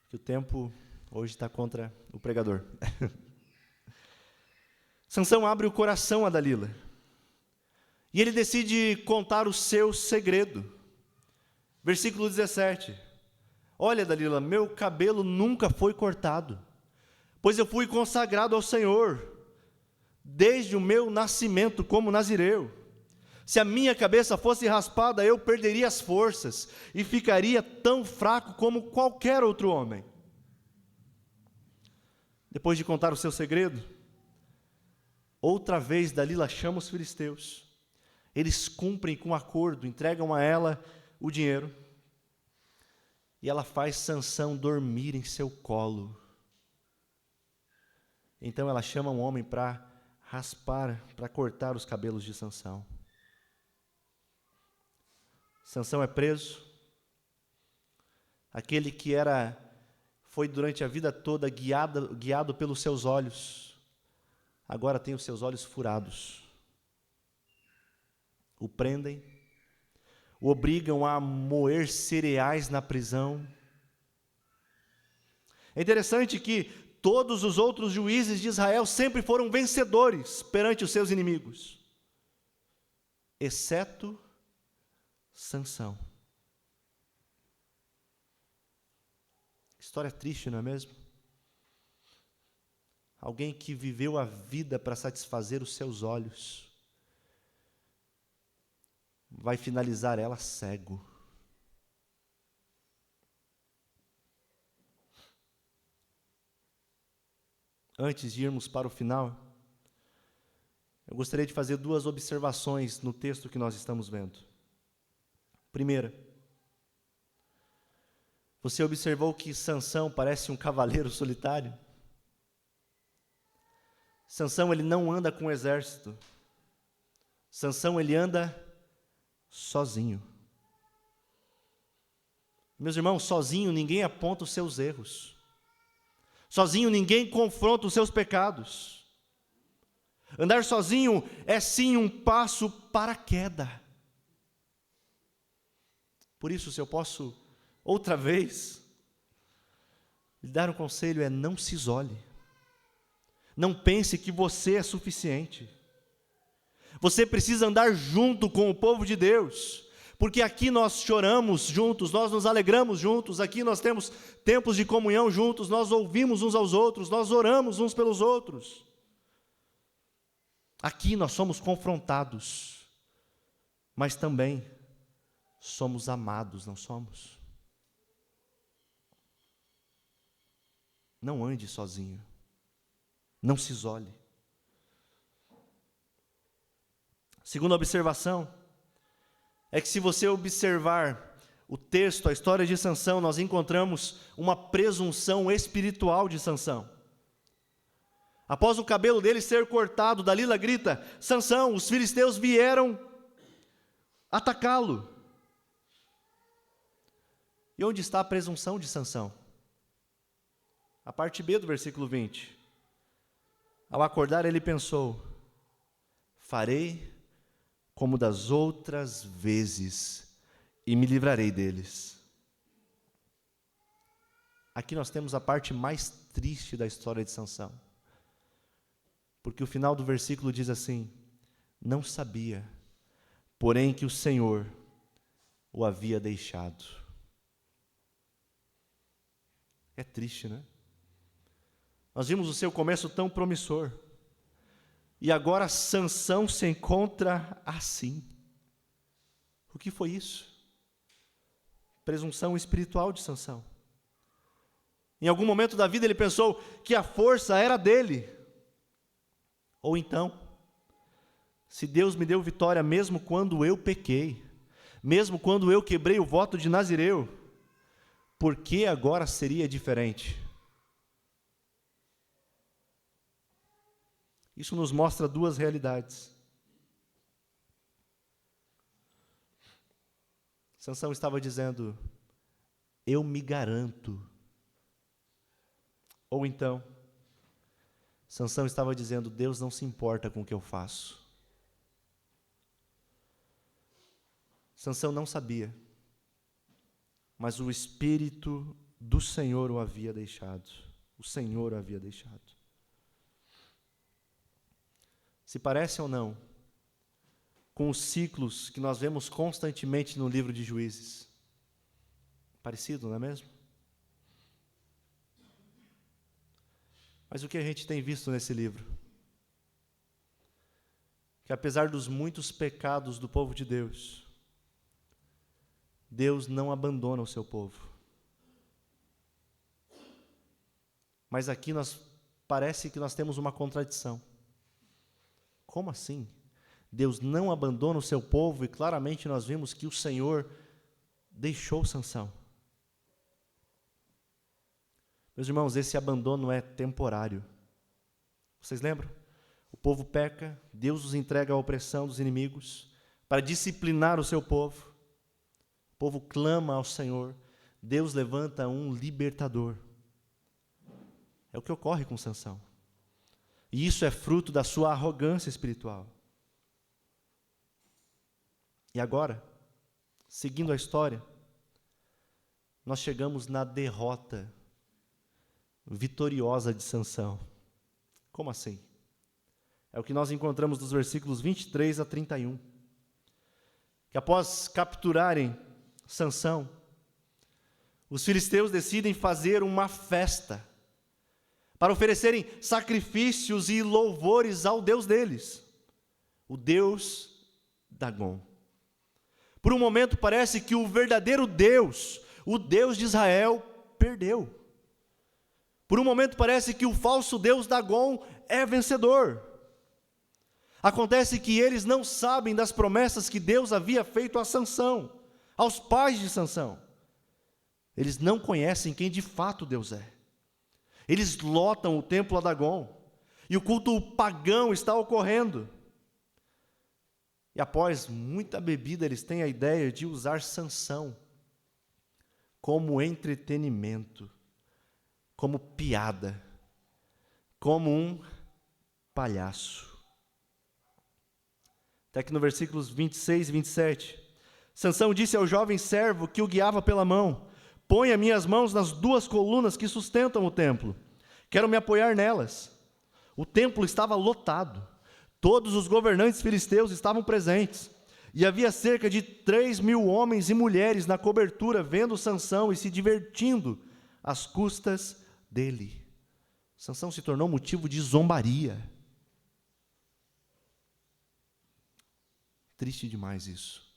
Que o tempo hoje está contra o pregador. Sansão abre o coração a Dalila. E ele decide contar o seu segredo. Versículo 17. Olha, Dalila, meu cabelo nunca foi cortado, pois eu fui consagrado ao Senhor desde o meu nascimento como nazireu. Se a minha cabeça fosse raspada, eu perderia as forças e ficaria tão fraco como qualquer outro homem. Depois de contar o seu segredo, outra vez Dalila chama os filisteus. Eles cumprem com o acordo, entregam a ela o dinheiro. E ela faz Sansão dormir em seu colo. Então ela chama um homem para raspar, para cortar os cabelos de Sansão. Sansão é preso. Aquele que foi durante a vida toda guiado pelos seus olhos, agora tem os seus olhos furados. O prendem, o obrigam a moer cereais na prisão. É interessante que todos os outros juízes de Israel sempre foram vencedores perante os seus inimigos, exceto Sansão. História triste, não é mesmo? Alguém que viveu a vida para satisfazer os seus olhos, vai finalizar ela cego. Antes de irmos para o final, eu gostaria de fazer duas observações no texto que nós estamos vendo. Primeira, você observou que Sansão parece um cavaleiro solitário? Sansão, ele não anda com um exército. Sansão, ele anda sozinho. Meus irmãos, sozinho ninguém aponta os seus erros. Sozinho ninguém confronta os seus pecados. Andar sozinho é sim um passo para a queda. Por isso, se eu posso outra vez lhe dar um conselho, é: não se isole. Não pense que você é suficiente. Você precisa andar junto com o povo de Deus, porque aqui nós choramos juntos, nós nos alegramos juntos, aqui nós temos tempos de comunhão juntos, nós ouvimos uns aos outros, nós oramos uns pelos outros. Aqui nós somos confrontados, mas também somos amados, não somos? Não ande sozinho. Não se isole. Segunda observação é que, se você observar o texto, a história de Sansão, nós encontramos uma presunção espiritual de Sansão. Após o cabelo dele ser cortado, Dalila grita: Sansão, os filisteus vieram atacá-lo. E onde está a presunção de Sansão? A parte B do versículo 20. Ao acordar, ele pensou: farei como das outras vezes e me livrarei deles. Aqui nós temos a parte mais triste da história de Sansão. Porque o final do versículo diz assim: não sabia, porém, que o Senhor o havia deixado. É triste, né? Nós vimos o seu começo tão promissor, e agora Sansão se encontra assim. O que foi isso? Presunção espiritual de Sansão. Em algum momento da vida ele pensou que a força era dele. Ou então, se Deus me deu vitória mesmo quando eu pequei, mesmo quando eu quebrei o voto de Nazireu, por que agora seria diferente? Isso nos mostra duas realidades. Sansão estava dizendo: eu me garanto. Ou então, Sansão estava dizendo: Deus não se importa com o que eu faço. Sansão não sabia, mas o Espírito do Senhor o havia deixado. O Senhor o havia deixado. Se parece ou não com os ciclos que nós vemos constantemente no livro de Juízes. Parecido, não é mesmo? Mas o que a gente tem visto nesse livro? Que apesar dos muitos pecados do povo de Deus, Deus não abandona o seu povo. Mas aqui parece que nós temos uma contradição. Como assim? Deus não abandona o seu povo, e claramente nós vimos que o Senhor deixou Sansão. Meus irmãos, esse abandono é temporário. Vocês lembram? O povo peca, Deus os entrega à opressão dos inimigos para disciplinar o seu povo. O povo clama ao Senhor, Deus levanta um libertador. É o que ocorre com Sansão. E isso é fruto da sua arrogância espiritual. E agora, seguindo a história, nós chegamos na derrota vitoriosa de Sansão. Como assim? É o que nós encontramos dos versículos 23 a 31. Que após capturarem Sansão, os filisteus decidem fazer uma festa para oferecerem sacrifícios e louvores ao Deus deles, o Deus Dagom. Por um momento parece que o verdadeiro Deus, o Deus de Israel, perdeu. Por um momento parece que o falso Deus Dagom é vencedor. Acontece que eles não sabem das promessas que Deus havia feito a Sansão, aos pais de Sansão. Eles não conhecem quem de fato Deus é. Eles lotam o templo a Dagom, e o culto pagão está ocorrendo. E após muita bebida, eles têm a ideia de usar Sansão como entretenimento, como piada, como um palhaço. Até que no versículos 26 e 27, Sansão disse ao jovem servo que o guiava pela mão: ponha minhas mãos nas 2 colunas que sustentam o templo. Quero me apoiar nelas. O templo estava lotado. Todos os governantes filisteus estavam presentes. E havia cerca de 3.000 homens e mulheres na cobertura, vendo Sansão e se divertindo às custas dele. Sansão se tornou motivo de zombaria. Triste demais isso.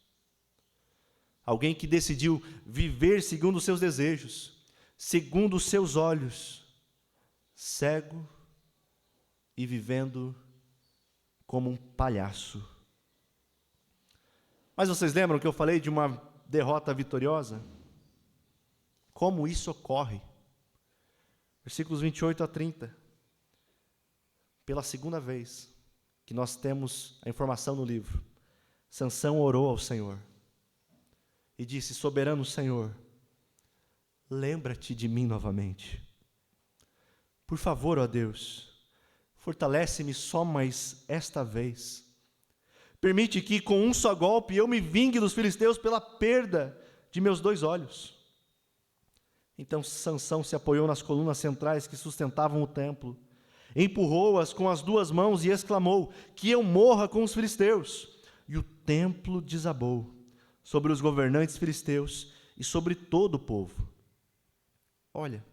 Alguém que decidiu viver segundo os seus desejos, segundo os seus olhos, cego e vivendo como um palhaço. Mas vocês lembram que eu falei de uma derrota vitoriosa? Como isso ocorre? Versículos 28 a 30. Pela segunda vez que nós temos a informação no livro, Sansão orou ao Senhor e disse: soberano Senhor, lembra-te de mim novamente. Por favor, ó Deus, fortalece-me só mais esta vez. Permite que com um só golpe eu me vingue dos filisteus pela perda de meus 2 olhos. Então Sansão se apoiou nas colunas centrais que sustentavam o templo, empurrou-as com as 2 mãos e exclamou: que eu morra com os filisteus. E o templo desabou sobre os governantes filisteus e sobre todo o povo. Olha,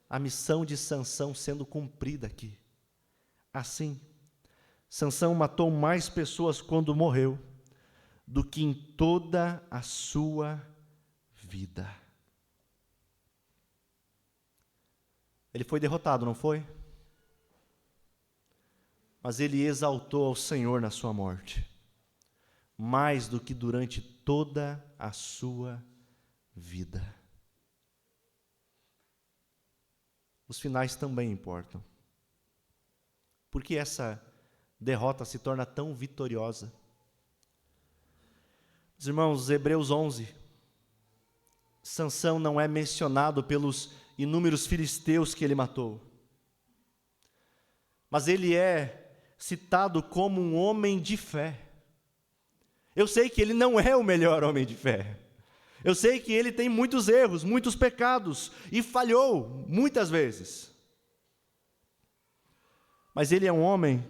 a missão de Sansão sendo cumprida aqui. Assim, Sansão matou mais pessoas quando morreu do que em toda a sua vida. Ele foi derrotado, não foi? Mas ele exaltou ao Senhor na sua morte, mais do que durante toda a sua vida. Os finais também importam. Por que essa derrota se torna tão vitoriosa? Os irmãos, Hebreus 11, Sansão não é mencionado pelos inúmeros filisteus que ele matou, mas ele é citado como um homem de fé. Eu sei que ele não é o melhor homem de fé. Eu sei que ele tem muitos erros, muitos pecados, e falhou muitas vezes. Mas ele é um homem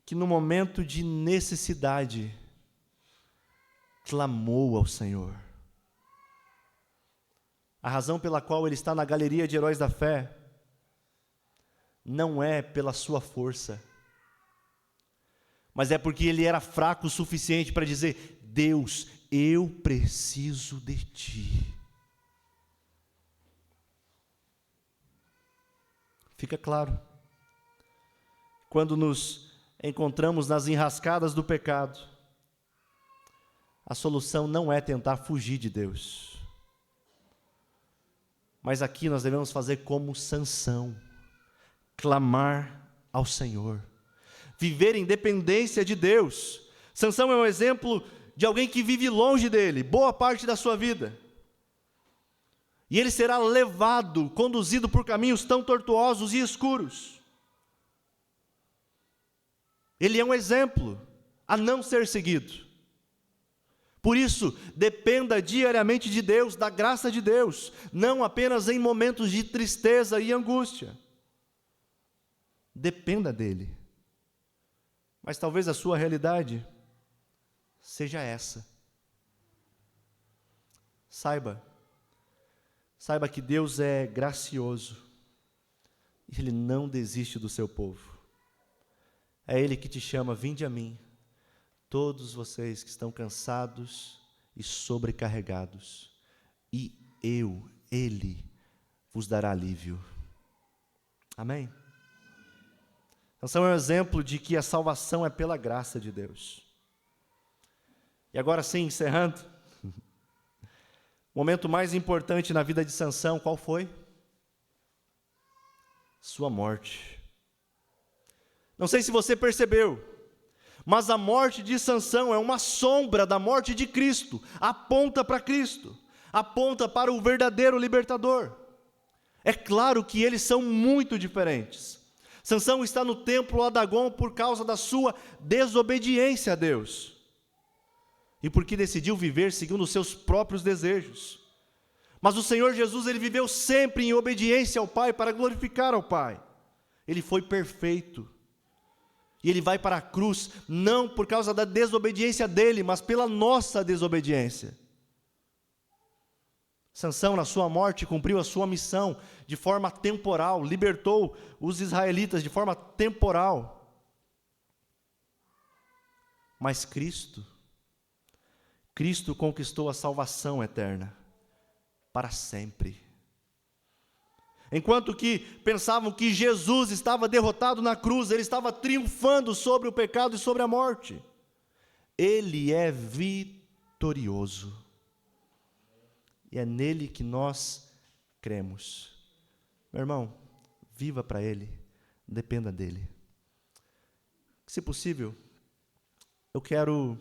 que no momento de necessidade clamou ao Senhor. A razão pela qual ele está na galeria de heróis da fé não é pela sua força, mas é porque ele era fraco o suficiente para dizer: Deus, eu preciso de Ti. Fica claro, quando nos encontramos nas enrascadas do pecado, a solução não é tentar fugir de Deus, mas aqui nós devemos fazer como Sansão, clamar ao Senhor, viver em dependência de Deus. Sansão é um exemplo de alguém que vive longe dele, boa parte da sua vida. E ele será levado, conduzido por caminhos tão tortuosos e escuros. Ele é um exemplo a não ser seguido. Por isso, dependa diariamente de Deus, da graça de Deus, não apenas em momentos de tristeza e angústia. Dependa dele. Mas talvez a sua realidade seja essa. Saiba que Deus é gracioso e Ele não desiste do seu povo. É Ele que te chama: vinde a mim, todos vocês que estão cansados e sobrecarregados, e Ele, vos dará alívio. Amém? Sansão é um exemplo de que a salvação é pela graça de Deus. E agora sim, encerrando, o momento mais importante na vida de Sansão, qual foi? Sua morte. Não sei se você percebeu, Mas a morte de Sansão é uma sombra da morte de Cristo, aponta para Cristo, aponta para o verdadeiro libertador. É claro que eles são muito diferentes. Sansão está no templo a Dagon por causa da sua desobediência a Deus, e porque decidiu viver segundo os seus próprios desejos. Mas o Senhor Jesus, ele viveu sempre em obediência ao Pai, para glorificar ao Pai. Ele foi perfeito. E ele vai para a cruz, não por causa da desobediência dele, mas pela nossa desobediência. Sansão, na sua morte, cumpriu a sua missão de forma temporal, libertou os israelitas de forma temporal. Mas Cristo conquistou a salvação eterna, para sempre. Enquanto que pensavam que Jesus estava derrotado na cruz, ele estava triunfando sobre o pecado e sobre a morte. Ele é vitorioso. E é nele que nós cremos. Meu irmão, viva para ele, dependa dele. Se possível, eu quero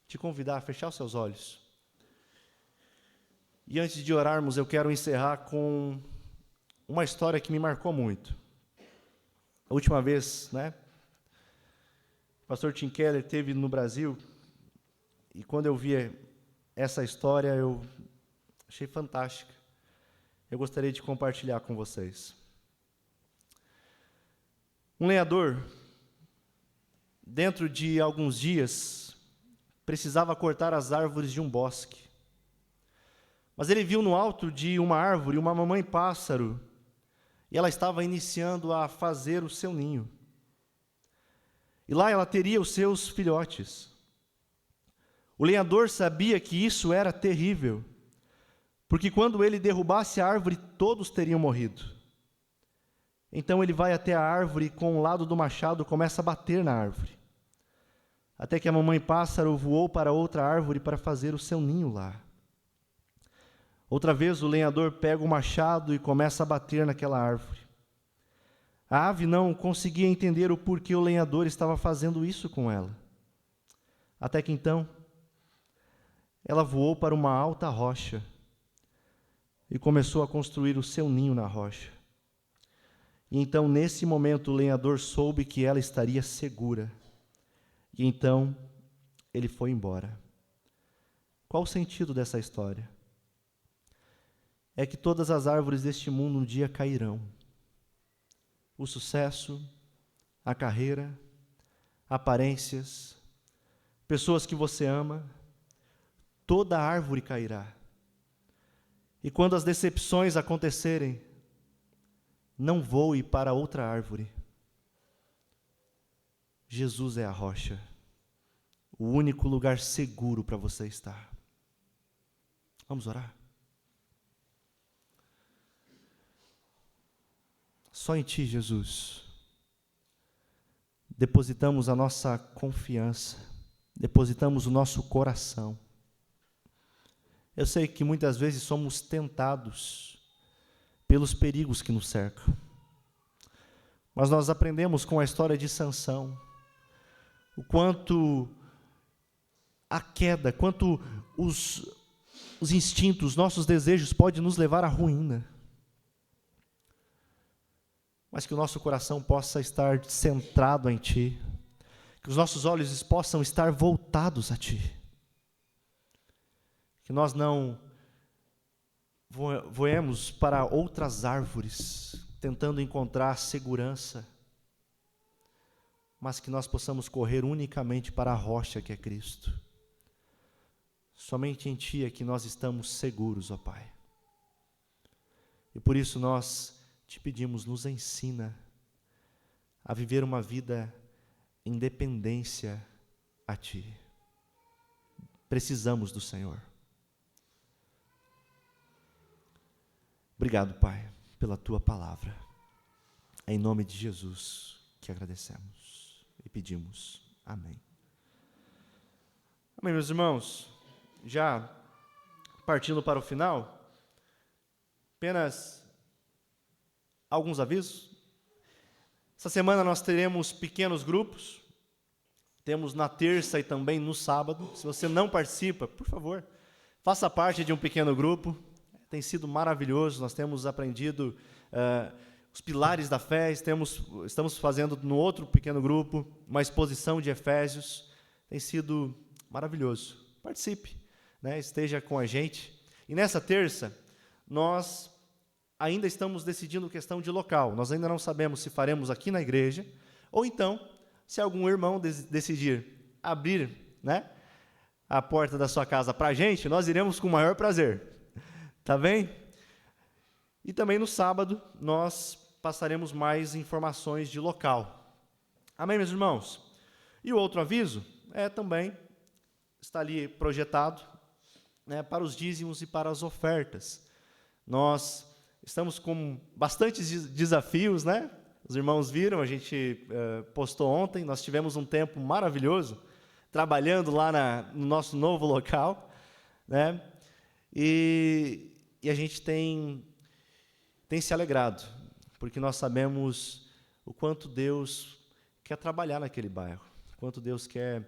te convidar a fechar os seus olhos. E antes de orarmos, eu quero encerrar com uma história que me marcou muito. A última vez, o pastor Tim Keller esteve no Brasil, e quando eu vi essa história, eu achei fantástica. Eu gostaria de compartilhar com vocês. Um lenhador, dentro de alguns dias, precisava cortar as árvores de um bosque. Mas ele viu no alto de uma árvore uma mamãe pássaro, e ela estava iniciando a fazer o seu ninho. E lá ela teria os seus filhotes. O lenhador sabia que isso era terrível, porque quando ele derrubasse a árvore, todos teriam morrido. Então ele vai até a árvore e com o lado do machado começa a bater na árvore, até que a mamãe pássaro voou para outra árvore para fazer o seu ninho lá. Outra vez o lenhador pega o machado e começa a bater naquela árvore. A ave não conseguia entender o porquê o lenhador estava fazendo isso com ela. Até que então, ela voou para uma alta rocha e começou a construir o seu ninho na rocha. E então, nesse momento, o lenhador soube que ela estaria segura. E então, ele foi embora. Qual o sentido dessa história? É que todas as árvores deste mundo um dia cairão. O sucesso, a carreira, aparências, pessoas que você ama, toda árvore cairá. E quando as decepções acontecerem, não voe para outra árvore. Jesus é a rocha, o único lugar seguro para você estar. Vamos orar? Só em Ti, Jesus, depositamos a nossa confiança, depositamos o nosso coração. Eu sei que muitas vezes somos tentados pelos perigos que nos cercam, mas nós aprendemos com a história de Sansão, o quanto a queda, quanto os instintos, nossos desejos podem nos levar à ruína. Mas que o nosso coração possa estar centrado em Ti, que os nossos olhos possam estar voltados a Ti, que nós não voemos para outras árvores, tentando encontrar segurança, mas que nós possamos correr unicamente para a rocha que é Cristo. Somente em Ti é que nós estamos seguros, ó Pai. E por isso nós Te pedimos, nos ensina a viver uma vida em dependência a Ti. Precisamos do Senhor. Obrigado, Pai, pela Tua palavra. É em nome de Jesus que agradecemos e pedimos. Amém. Amém, meus irmãos. Já partindo para o final, apenas alguns avisos. Essa semana nós teremos pequenos grupos. Temos na terça e também no sábado. Se você não participa, por favor, faça parte de um pequeno grupo. Tem sido maravilhoso, nós temos aprendido os pilares da fé, estamos fazendo no outro pequeno grupo uma exposição de Efésios. Tem sido maravilhoso. Participe, né? Esteja com a gente. E nessa terça, nós ainda estamos decidindo questão de local. Nós ainda não sabemos se faremos aqui na igreja, ou então, se algum irmão decidir abrir, né, a porta da sua casa para a gente, nós iremos com o maior prazer. Tá bem? E também no sábado, nós passaremos mais informações de local. Amém, meus irmãos? E o outro aviso também está ali projetado, né, para os dízimos e para as ofertas. Nós estamos com bastantes desafios, né? Os irmãos viram, a gente postou ontem, nós tivemos um tempo maravilhoso, trabalhando lá no nosso novo local, né? E a gente tem se alegrado, porque nós sabemos o quanto Deus quer trabalhar naquele bairro, o quanto Deus quer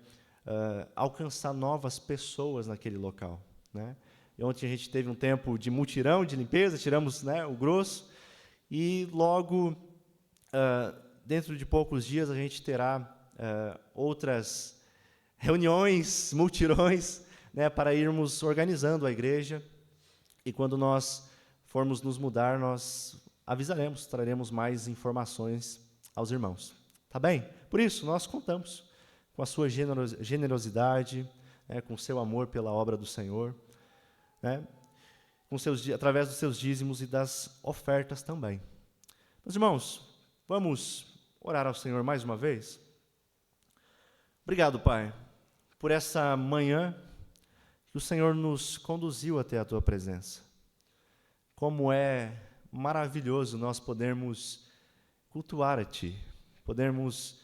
alcançar novas pessoas naquele local, né? E ontem a gente teve um tempo de mutirão, de limpeza, tiramos, né, o grosso, e logo, dentro de poucos dias, a gente terá outras reuniões, multirões, né, para irmos organizando a igreja, e quando nós formos nos mudar, nós avisaremos, traremos mais informações aos irmãos. Tá bem? Por isso, nós contamos com a sua generosidade, né, com o seu amor pela obra do Senhor, né, através dos seus dízimos e das ofertas também. Meus irmãos, vamos orar ao Senhor mais uma vez? Obrigado, Pai, por essa manhã que o Senhor nos conduziu até a Tua presença. Como é maravilhoso nós podermos cultuar a Ti, podermos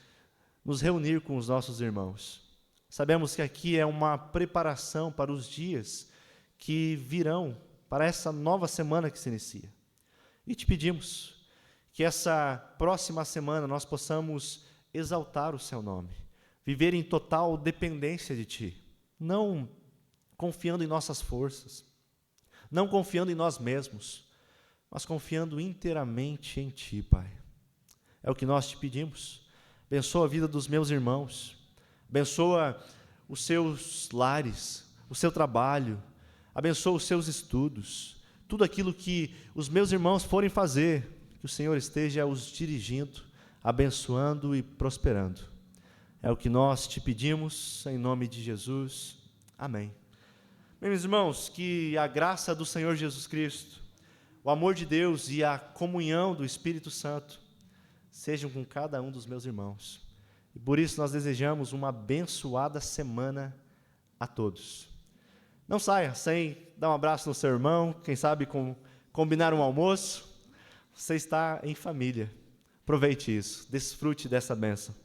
nos reunir com os nossos irmãos. Sabemos que aqui é uma preparação para os dias que virão, para essa nova semana que se inicia. E te pedimos que essa próxima semana nós possamos exaltar o Seu nome, viver em total dependência de Ti, não confiando em nossas forças, não confiando em nós mesmos, mas confiando inteiramente em Ti, Pai. É o que nós te pedimos. Abençoa a vida dos meus irmãos, abençoa os seus lares, o seu trabalho, abençoa os seus estudos, tudo aquilo que os meus irmãos forem fazer, que o Senhor esteja os dirigindo, abençoando e prosperando. É o que nós te pedimos, em nome de Jesus. Amém. Meus irmãos, que a graça do Senhor Jesus Cristo, o amor de Deus e a comunhão do Espírito Santo sejam com cada um dos meus irmãos. E por isso nós desejamos uma abençoada semana a todos. Não saia sem dar um abraço no seu irmão, quem sabe combinar um almoço. Você está em família. Aproveite isso, desfrute dessa bênção.